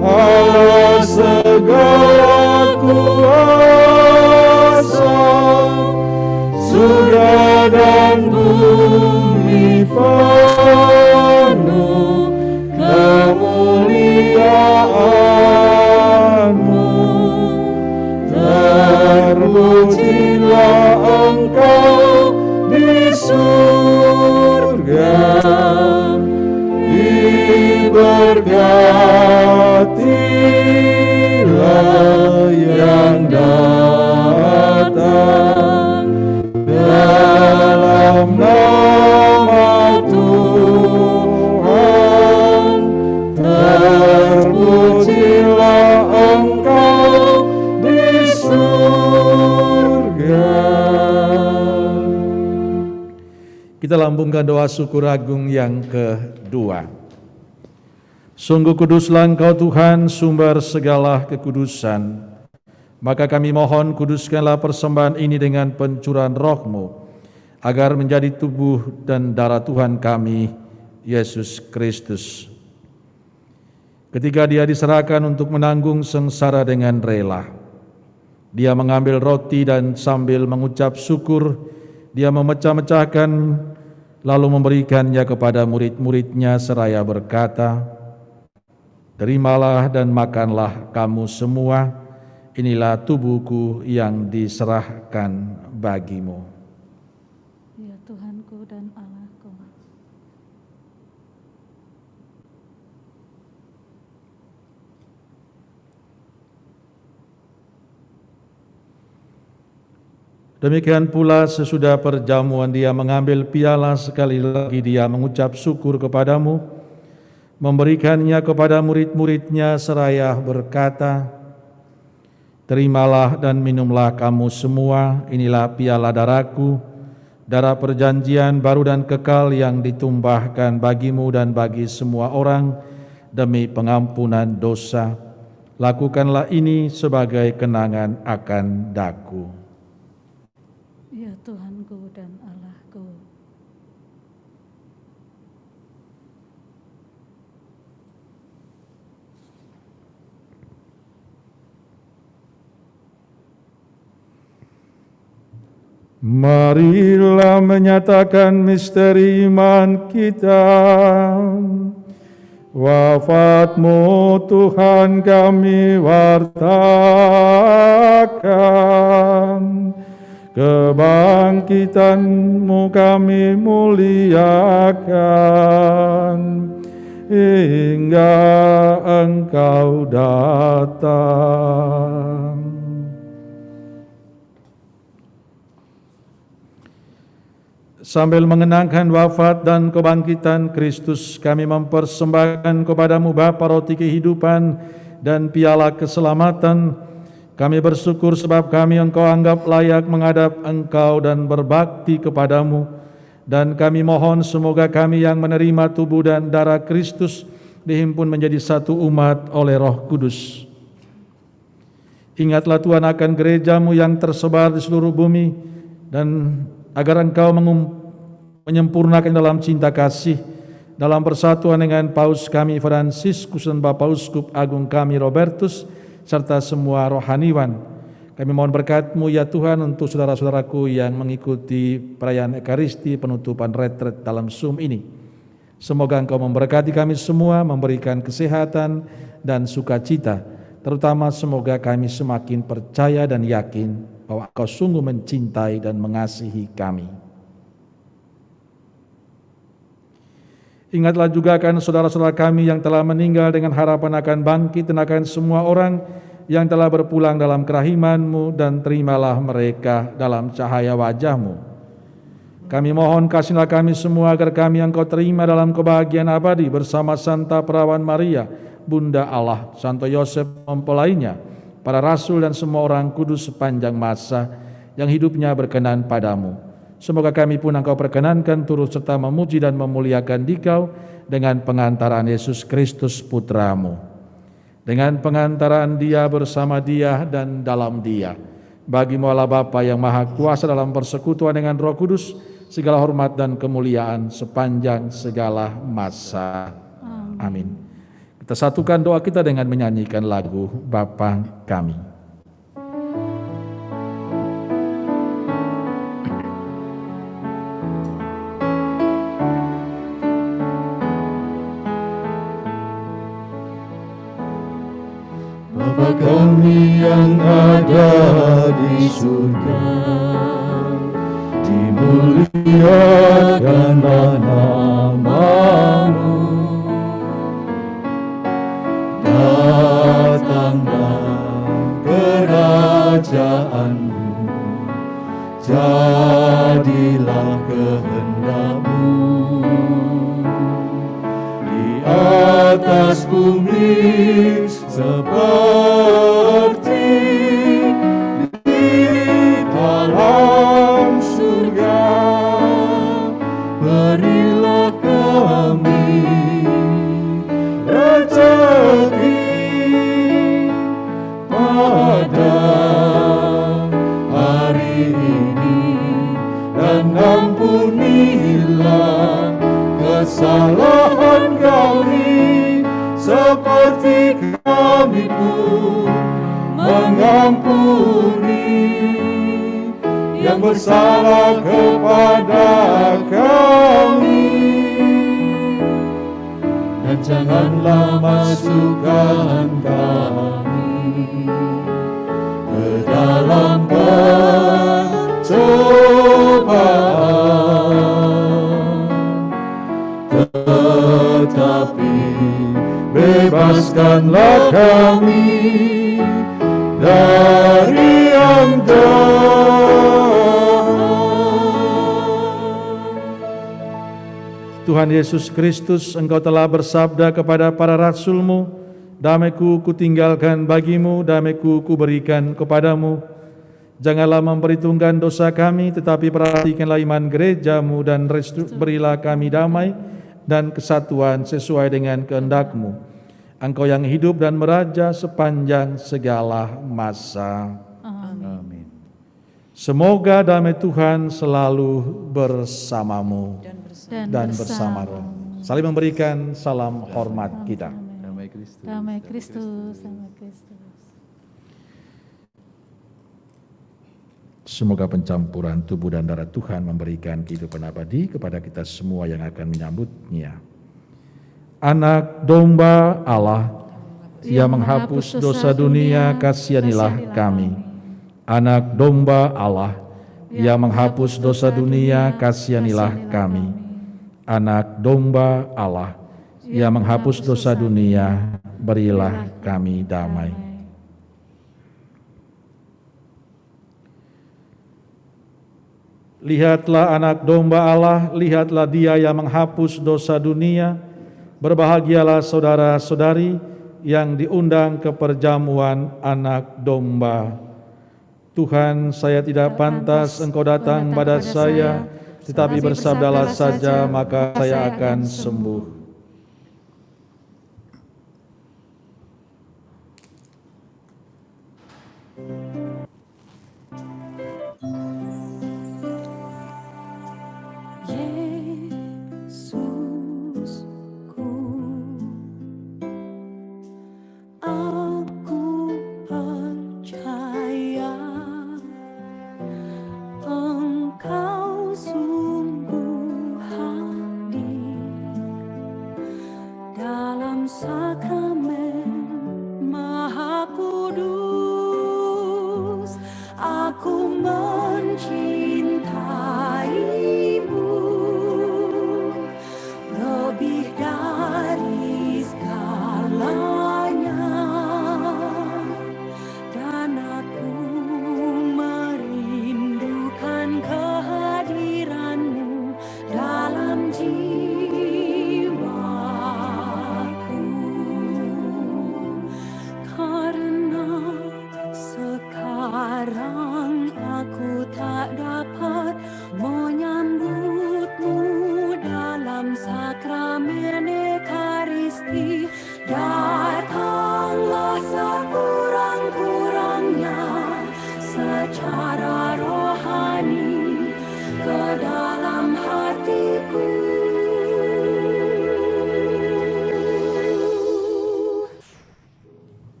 Allah segala kuasa, surga dan bumi penuh kemuliaan-Mu. Terpujilah Engkau di surga, diberkatilah yang datang dalam nama Tuhan. Terpujilah Engkau di surga. Kita lambungkan doa syukur agung yang kedua. Sungguh kuduslah Engkau Tuhan, sumber segala kekudusan. Maka kami mohon, kuduskanlah persembahan ini dengan pencurahan Roh-Mu, agar menjadi tubuh dan darah Tuhan kami, Yesus Kristus. Ketika Dia diserahkan untuk menanggung sengsara dengan rela, Dia mengambil roti dan sambil mengucap syukur, Dia memecah-mecahkan, lalu memberikannya kepada murid-muridnya seraya berkata, "Terimalah dan makanlah kamu semua, inilah tubuhku yang diserahkan bagimu." Ya Tuhanku dan Allahku. Demikian pula sesudah perjamuan Dia mengambil piala, sekali lagi Dia mengucap syukur kepadamu, memberikannya kepada murid-muridnya seraya berkata, "Terimalah dan minumlah kamu semua, inilah piala darahku, darah perjanjian baru dan kekal yang ditumpahkan bagimu dan bagi semua orang demi pengampunan dosa. Lakukanlah ini sebagai kenangan akan daku." Ya Tuhanku dan Allahku. Demikian pula sesudah perjamuan Dia mengambil piala, sekali lagi Dia mengucap syukur kepadamu, memberikannya kepada murid-muridnya seraya berkata, "Terimalah dan minumlah kamu semua, inilah piala darahku, darah perjanjian baru dan kekal yang ditumpahkan bagimu dan bagi semua orang demi pengampunan dosa. Lakukanlah ini sebagai kenangan akan daku." Ya Tuhanku dan Allahku. Marilah menyatakan misteri iman kita. Wafat-Mu Tuhan kami wartakan, kebangkitan-Mu kami muliakan, hingga Engkau datang. Sambil mengenangkan wafat dan kebangkitan Kristus, kami mempersembahkan kepada-Mu Bapa roti kehidupan dan piala keselamatan. Kami bersyukur sebab kami Engkau anggap layak menghadap Engkau dan berbakti kepada-Mu. Dan kami mohon semoga kami yang menerima tubuh dan darah Kristus dihimpun menjadi satu umat oleh Roh Kudus. Ingatlah Tuhan akan gereja-Mu yang tersebar di seluruh bumi, dan agar Engkau menyempurnakan dalam cinta kasih, dalam persatuan dengan Paus kami Fransiskus dan Bapak Uskup Agung kami Robertus, serta semua rohaniwan. Kami mohon berkat-Mu ya Tuhan untuk saudara-saudaraku yang mengikuti perayaan Ekaristi penutupan retret dalam Zoom ini. Semoga Engkau memberkati kami semua, memberikan kesehatan dan sukacita. Terutama semoga kami semakin percaya dan yakin bahwa Engkau sungguh mencintai dan mengasihi kami. Ingatlah juga akan saudara-saudara kami yang telah meninggal dengan harapan akan bangkit, dan akan semua orang yang telah berpulang dalam kerahiman-Mu, dan terimalah mereka dalam cahaya wajah-Mu. Kami mohon kasihlah kami semua agar kami Engkau terima dalam kebahagiaan abadi bersama Santa Perawan Maria, Bunda Allah, Santo Yosef mempelainya, para rasul dan semua orang kudus sepanjang masa yang hidupnya berkenan pada-Mu. Semoga kami pun Engkau perkenankan turut serta memuji dan memuliakan Dikau dengan pengantaran Yesus Kristus Putra-Mu. Dengan pengantaran Dia, bersama Dia, dan dalam Dia. Bagi-Mu Allah Bapa yang Maha Kuasa dalam persekutuan dengan Roh Kudus, segala hormat dan kemuliaan sepanjang segala masa. Amin. Kita satukan doa kita dengan menyanyikan lagu Bapa Kami. Bapa kami yang ada di surga, dimuliakanlah nama-Mu. Datanglah kerajaan-Mu, jadilah kehendak-Mu di atas bumi seperti di dalam surga. Berilah kami rezeki pada hari ini, dan ampunilah kesalahan kami seperti kami pun mengampuni yang bersalah kepada kami. Dan janganlah masukkan kami ke dalam pencobaan, tetapi bebaskanlah kami dari yang jahat. Tuhan Yesus Kristus, Engkau telah bersabda kepada para rasul-Mu, damai-Ku kutinggalkan bagi-Mu, damai-Ku kuberikan kepadamu. Janganlah memperhitungkan dosa kami, tetapi perhatikanlah iman gereja-Mu, dan berilah kami damai dan kesatuan sesuai dengan kehendak-Mu. Engkau yang hidup dan meraja sepanjang segala masa. Amin. Semoga damai Tuhan selalu bersamamu dan bersama roh. Saling memberikan salam hormat kita. Damai Kristus. Damai Kristus. Damai Kristus. Semoga pencampuran tubuh dan darah Tuhan memberikan kehidupan abadi kepada kita semua yang akan menyambutnya. Anak domba Allah yang menghapus dosa dunia, kasihanilah kami. Anak domba Allah yang menghapus dosa dunia, kasihanilah kami. Anak domba Allah yang menghapus dosa dunia, berilah kami damai. Lihatlah anak domba Allah, lihatlah Dia yang menghapus dosa dunia. Berbahagialah saudara-saudari yang diundang ke perjamuan anak domba. Tuhan, saya tidak pantas Engkau datang pada saya, tetapi bersabdalah saja maka saya akan sembuh.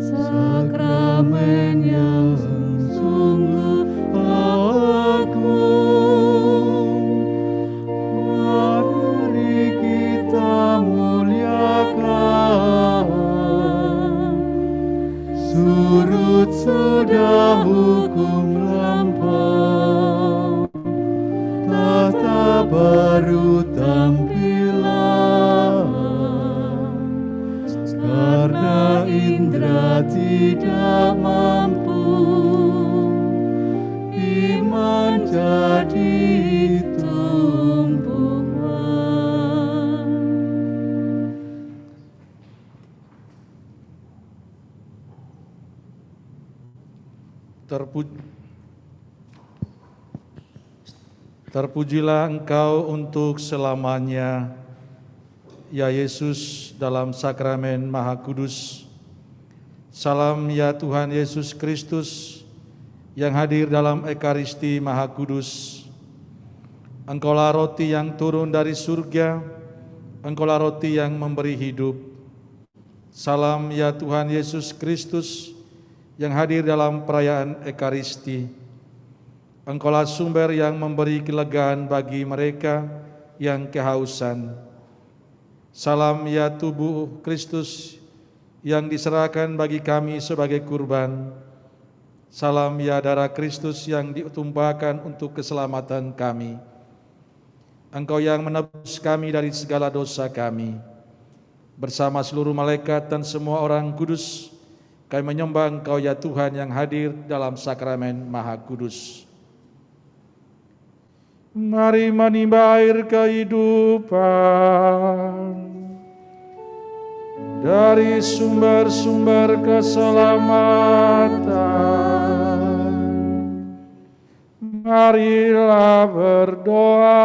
Sakramen yang sungguh agung, mari kita muliakan. Surut sudah hukum lampau, tata baru tampilan, karena indra tidak mampu, iman jadi tumpuan. Terpujilah Engkau untuk selamanya, ya Yesus, dalam sakramen Maha Kudus. Salam ya Tuhan Yesus Kristus, yang hadir dalam Ekaristi Maha Kudus. Engkaulah roti yang turun dari surga, Engkaulah roti yang memberi hidup. Salam ya Tuhan Yesus Kristus yang hadir dalam perayaan Ekaristi. Engkaulah sumber yang memberi kelegaan bagi mereka yang kehausan. Salam ya tubuh Kristus yang diserahkan bagi kami sebagai kurban. Salam ya darah Kristus yang ditumpahkan untuk keselamatan kami. Engkau yang menebus kami dari segala dosa kami. Bersama seluruh malaikat dan semua orang kudus, kami menyembah Engkau ya Tuhan yang hadir dalam sakramen Maha Kudus. Mari menimba air kehidupan dari sumber-sumber keselamatan. Marilah berdoa.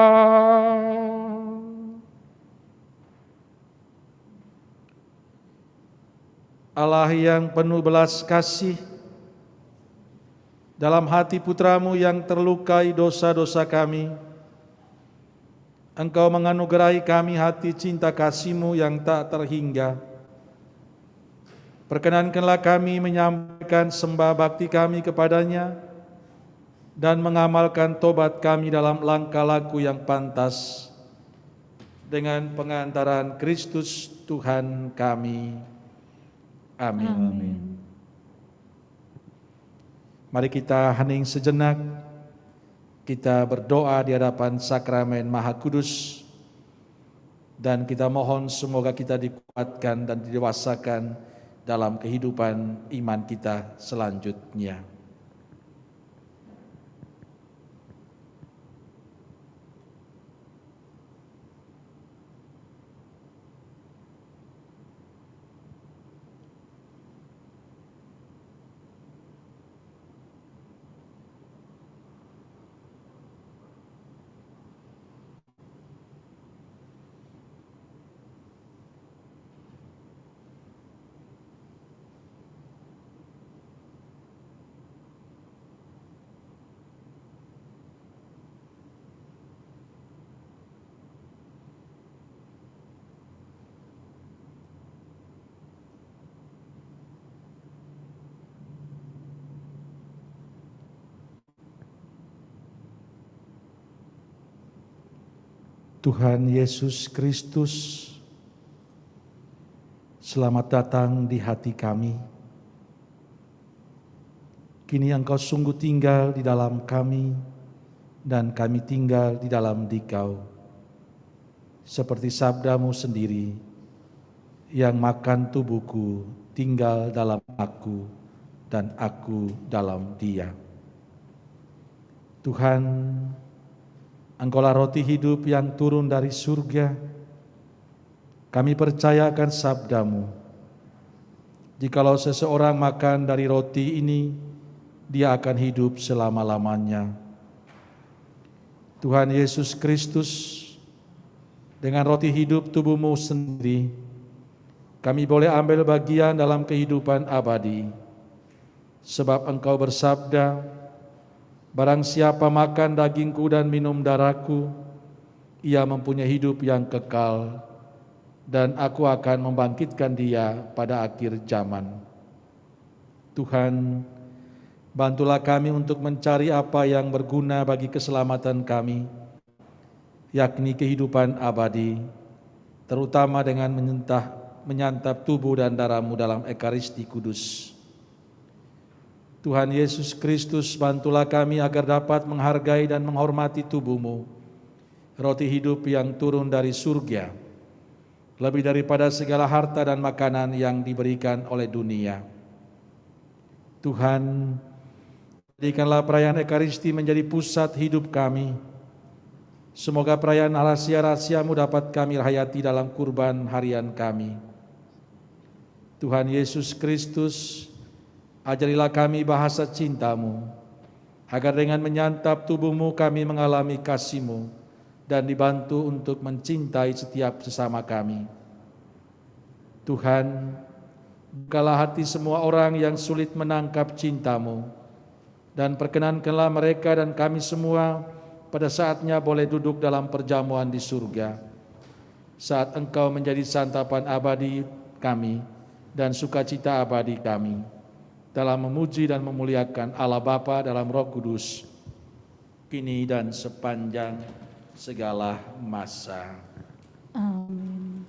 Allah yang penuh belas kasih, dalam hati putramu yang terlukai dosa-dosa kami, Engkau menganugerahi kami hati cinta kasih-Mu yang tak terhingga. Perkenankanlah kami menyampaikan sembah bakti kami kepadanya dan mengamalkan tobat kami dalam langkah laku yang pantas dengan pengantaran Kristus Tuhan kami. Amin. Amin. Mari kita hening sejenak, kita berdoa di hadapan sakramen Maha Kudus, dan kita mohon semoga kita dikuatkan dan didewasakan dalam kehidupan iman kita selanjutnya. Tuhan Yesus Kristus, selamat datang di hati kami. Kini Engkau sungguh tinggal di dalam kami, dan kami tinggal di dalam Dikau. Seperti sabda-Mu sendiri, yang makan tubuhku tinggal dalam aku, dan aku dalam Dia. Tuhan, Engkaulah roti hidup yang turun dari surga. Kami percayakan sabda-Mu. Jikalau seseorang makan dari roti ini, dia akan hidup selama-lamanya. Tuhan Yesus Kristus, dengan roti hidup tubuh-Mu sendiri, kami boleh ambil bagian dalam kehidupan abadi. Sebab Engkau bersabda, barang siapa makan dagingku dan minum darahku, ia mempunyai hidup yang kekal, dan aku akan membangkitkan dia pada akhir zaman. Tuhan, bantulah kami untuk mencari apa yang berguna bagi keselamatan kami, yakni kehidupan abadi, terutama dengan menyantap tubuh dan darah-Mu dalam Ekaristi Kudus. Tuhan Yesus Kristus, bantulah kami agar dapat menghargai dan menghormati tubuh-Mu, roti hidup yang turun dari surga, lebih daripada segala harta dan makanan yang diberikan oleh dunia. Tuhan, jadikanlah perayaan Ekaristi menjadi pusat hidup kami. Semoga perayaan rahasia-rahasia-Mu dapat kami hayati dalam kurban harian kami. Tuhan Yesus Kristus, ajarilah kami bahasa cinta-Mu, agar dengan menyantap tubuh-Mu kami mengalami kasih-Mu dan dibantu untuk mencintai setiap sesama kami. Tuhan, bukalah hati semua orang yang sulit menangkap cinta-Mu, Dan perkenankanlah mereka dan kami semua pada saatnya boleh duduk dalam perjamuan di surga, saat Engkau menjadi santapan abadi kami dan sukacita abadi kami, dalam memuji dan memuliakan Allah Bapa dalam Roh Kudus, kini dan sepanjang segala masa. Amin.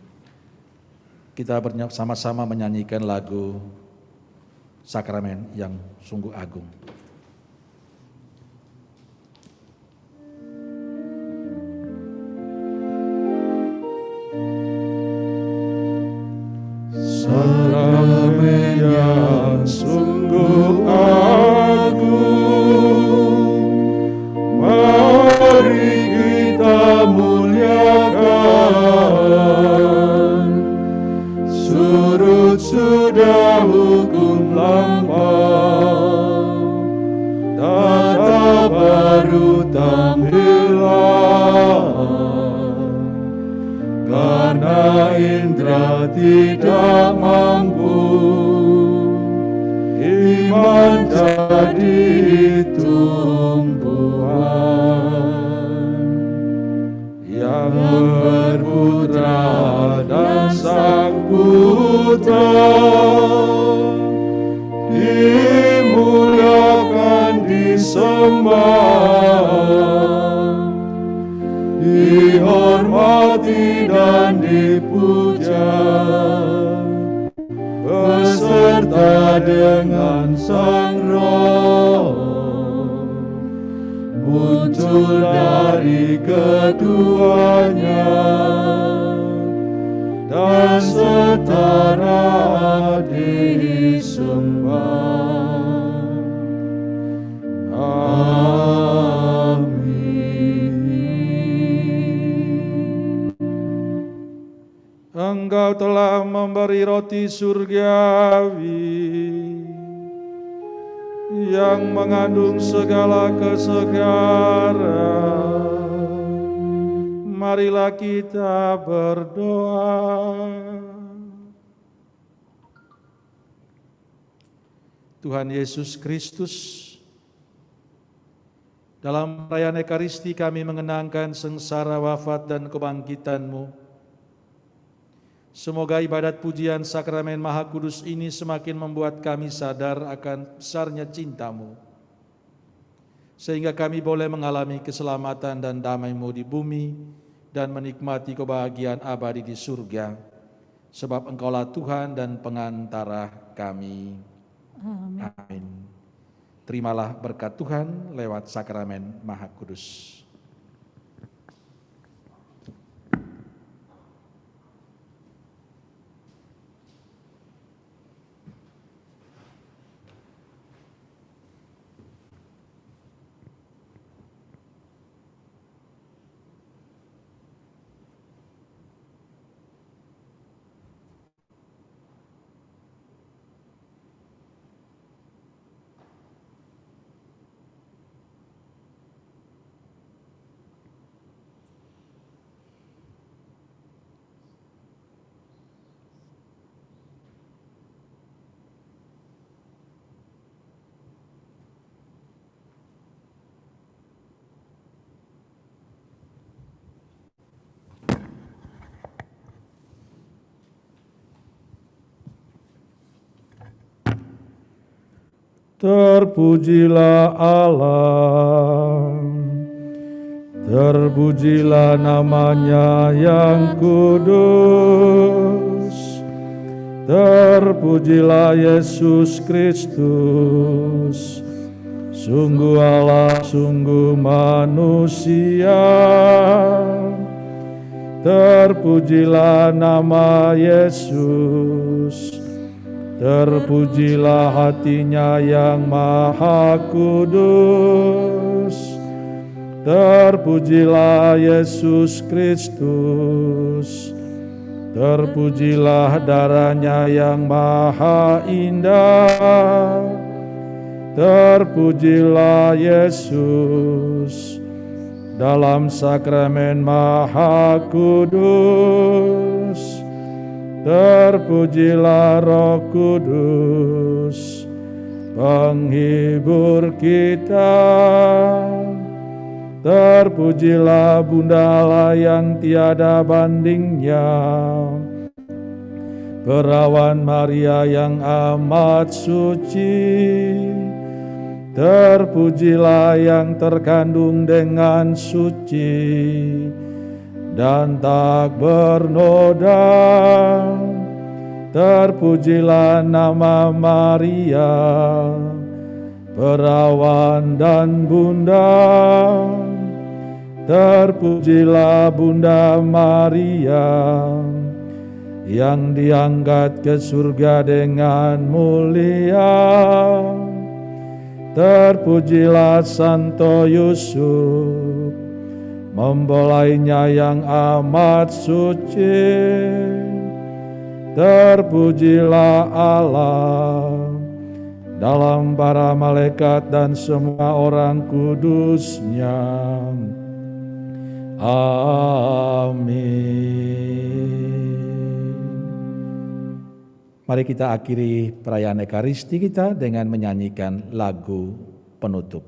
Kita bersama-sama menyanyikan lagu Sakramen yang sungguh agung. Sakramen yang sungguh agung, mari kita muliakan. Surut sudah hukum lampau, tata baru tampilan. Karena indra tidak mampu, iman jadi tumbuhan yang berputra dan sang putra dimuliakan, disembah, dihormati dan dipuja beserta dengan Sang Roh, muncul dari keduanya dan setara disembah. Engkau telah memberi roti surgawi yang mengandung segala kesegaran. Marilah kita berdoa. Tuhan Yesus Kristus, dalam perayaan Ekaristi kami mengenangkan sengsara, wafat, dan kebangkitan-Mu. Semoga ibadat pujian sakramen Maha Kudus ini semakin membuat kami sadar akan besarnya cinta-Mu, sehingga kami boleh mengalami keselamatan dan damai-Mu di bumi dan menikmati kebahagiaan abadi di surga, sebab Engkaulah Tuhan dan pengantara kami. Amin. Terimalah berkat Tuhan lewat sakramen Maha Kudus. Terpujilah Allah, terpujilah namanya yang kudus, terpujilah Yesus Kristus, sungguh Allah, sungguh manusia. Terpujilah nama Yesus, terpujilah hatinya yang maha kudus, terpujilah Yesus Kristus, terpujilah darahnya yang maha indah, terpujilah Yesus dalam sakramen maha kudus. Terpujilah Roh Kudus, penghibur kita. Terpujilah Bunda Allah yang tiada bandingnya, Perawan Maria yang amat suci. Terpujilah yang terkandung dengan suci dan tak bernoda. Terpujilah nama Maria, Perawan dan Bunda. Terpujilah Bunda Maria yang diangkat ke surga dengan mulia. Terpujilah Santo Yusuf, membolainya yang amat suci. Terpujilah Allah dalam para malaikat dan semua orang kudus-Nya. Amin. Mari kita akhiri perayaan Ekaristi kita dengan menyanyikan lagu penutup.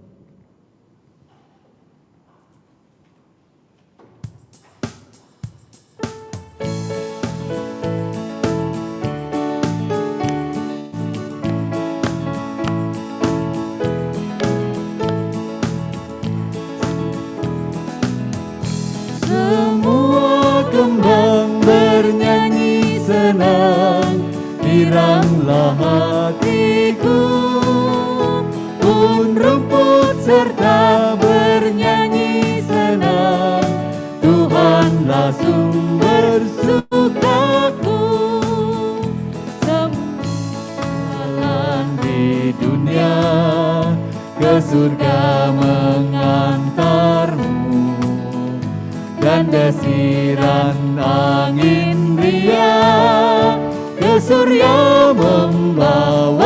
Semua kembang bernyanyi senang, giranglah hatiku. Pun rumput serta bernyanyi senang, Tuhanlah sumber sukaku. Jalan di dunia ke surga mengantarmu, dan desiran angin ria ke surya membawa.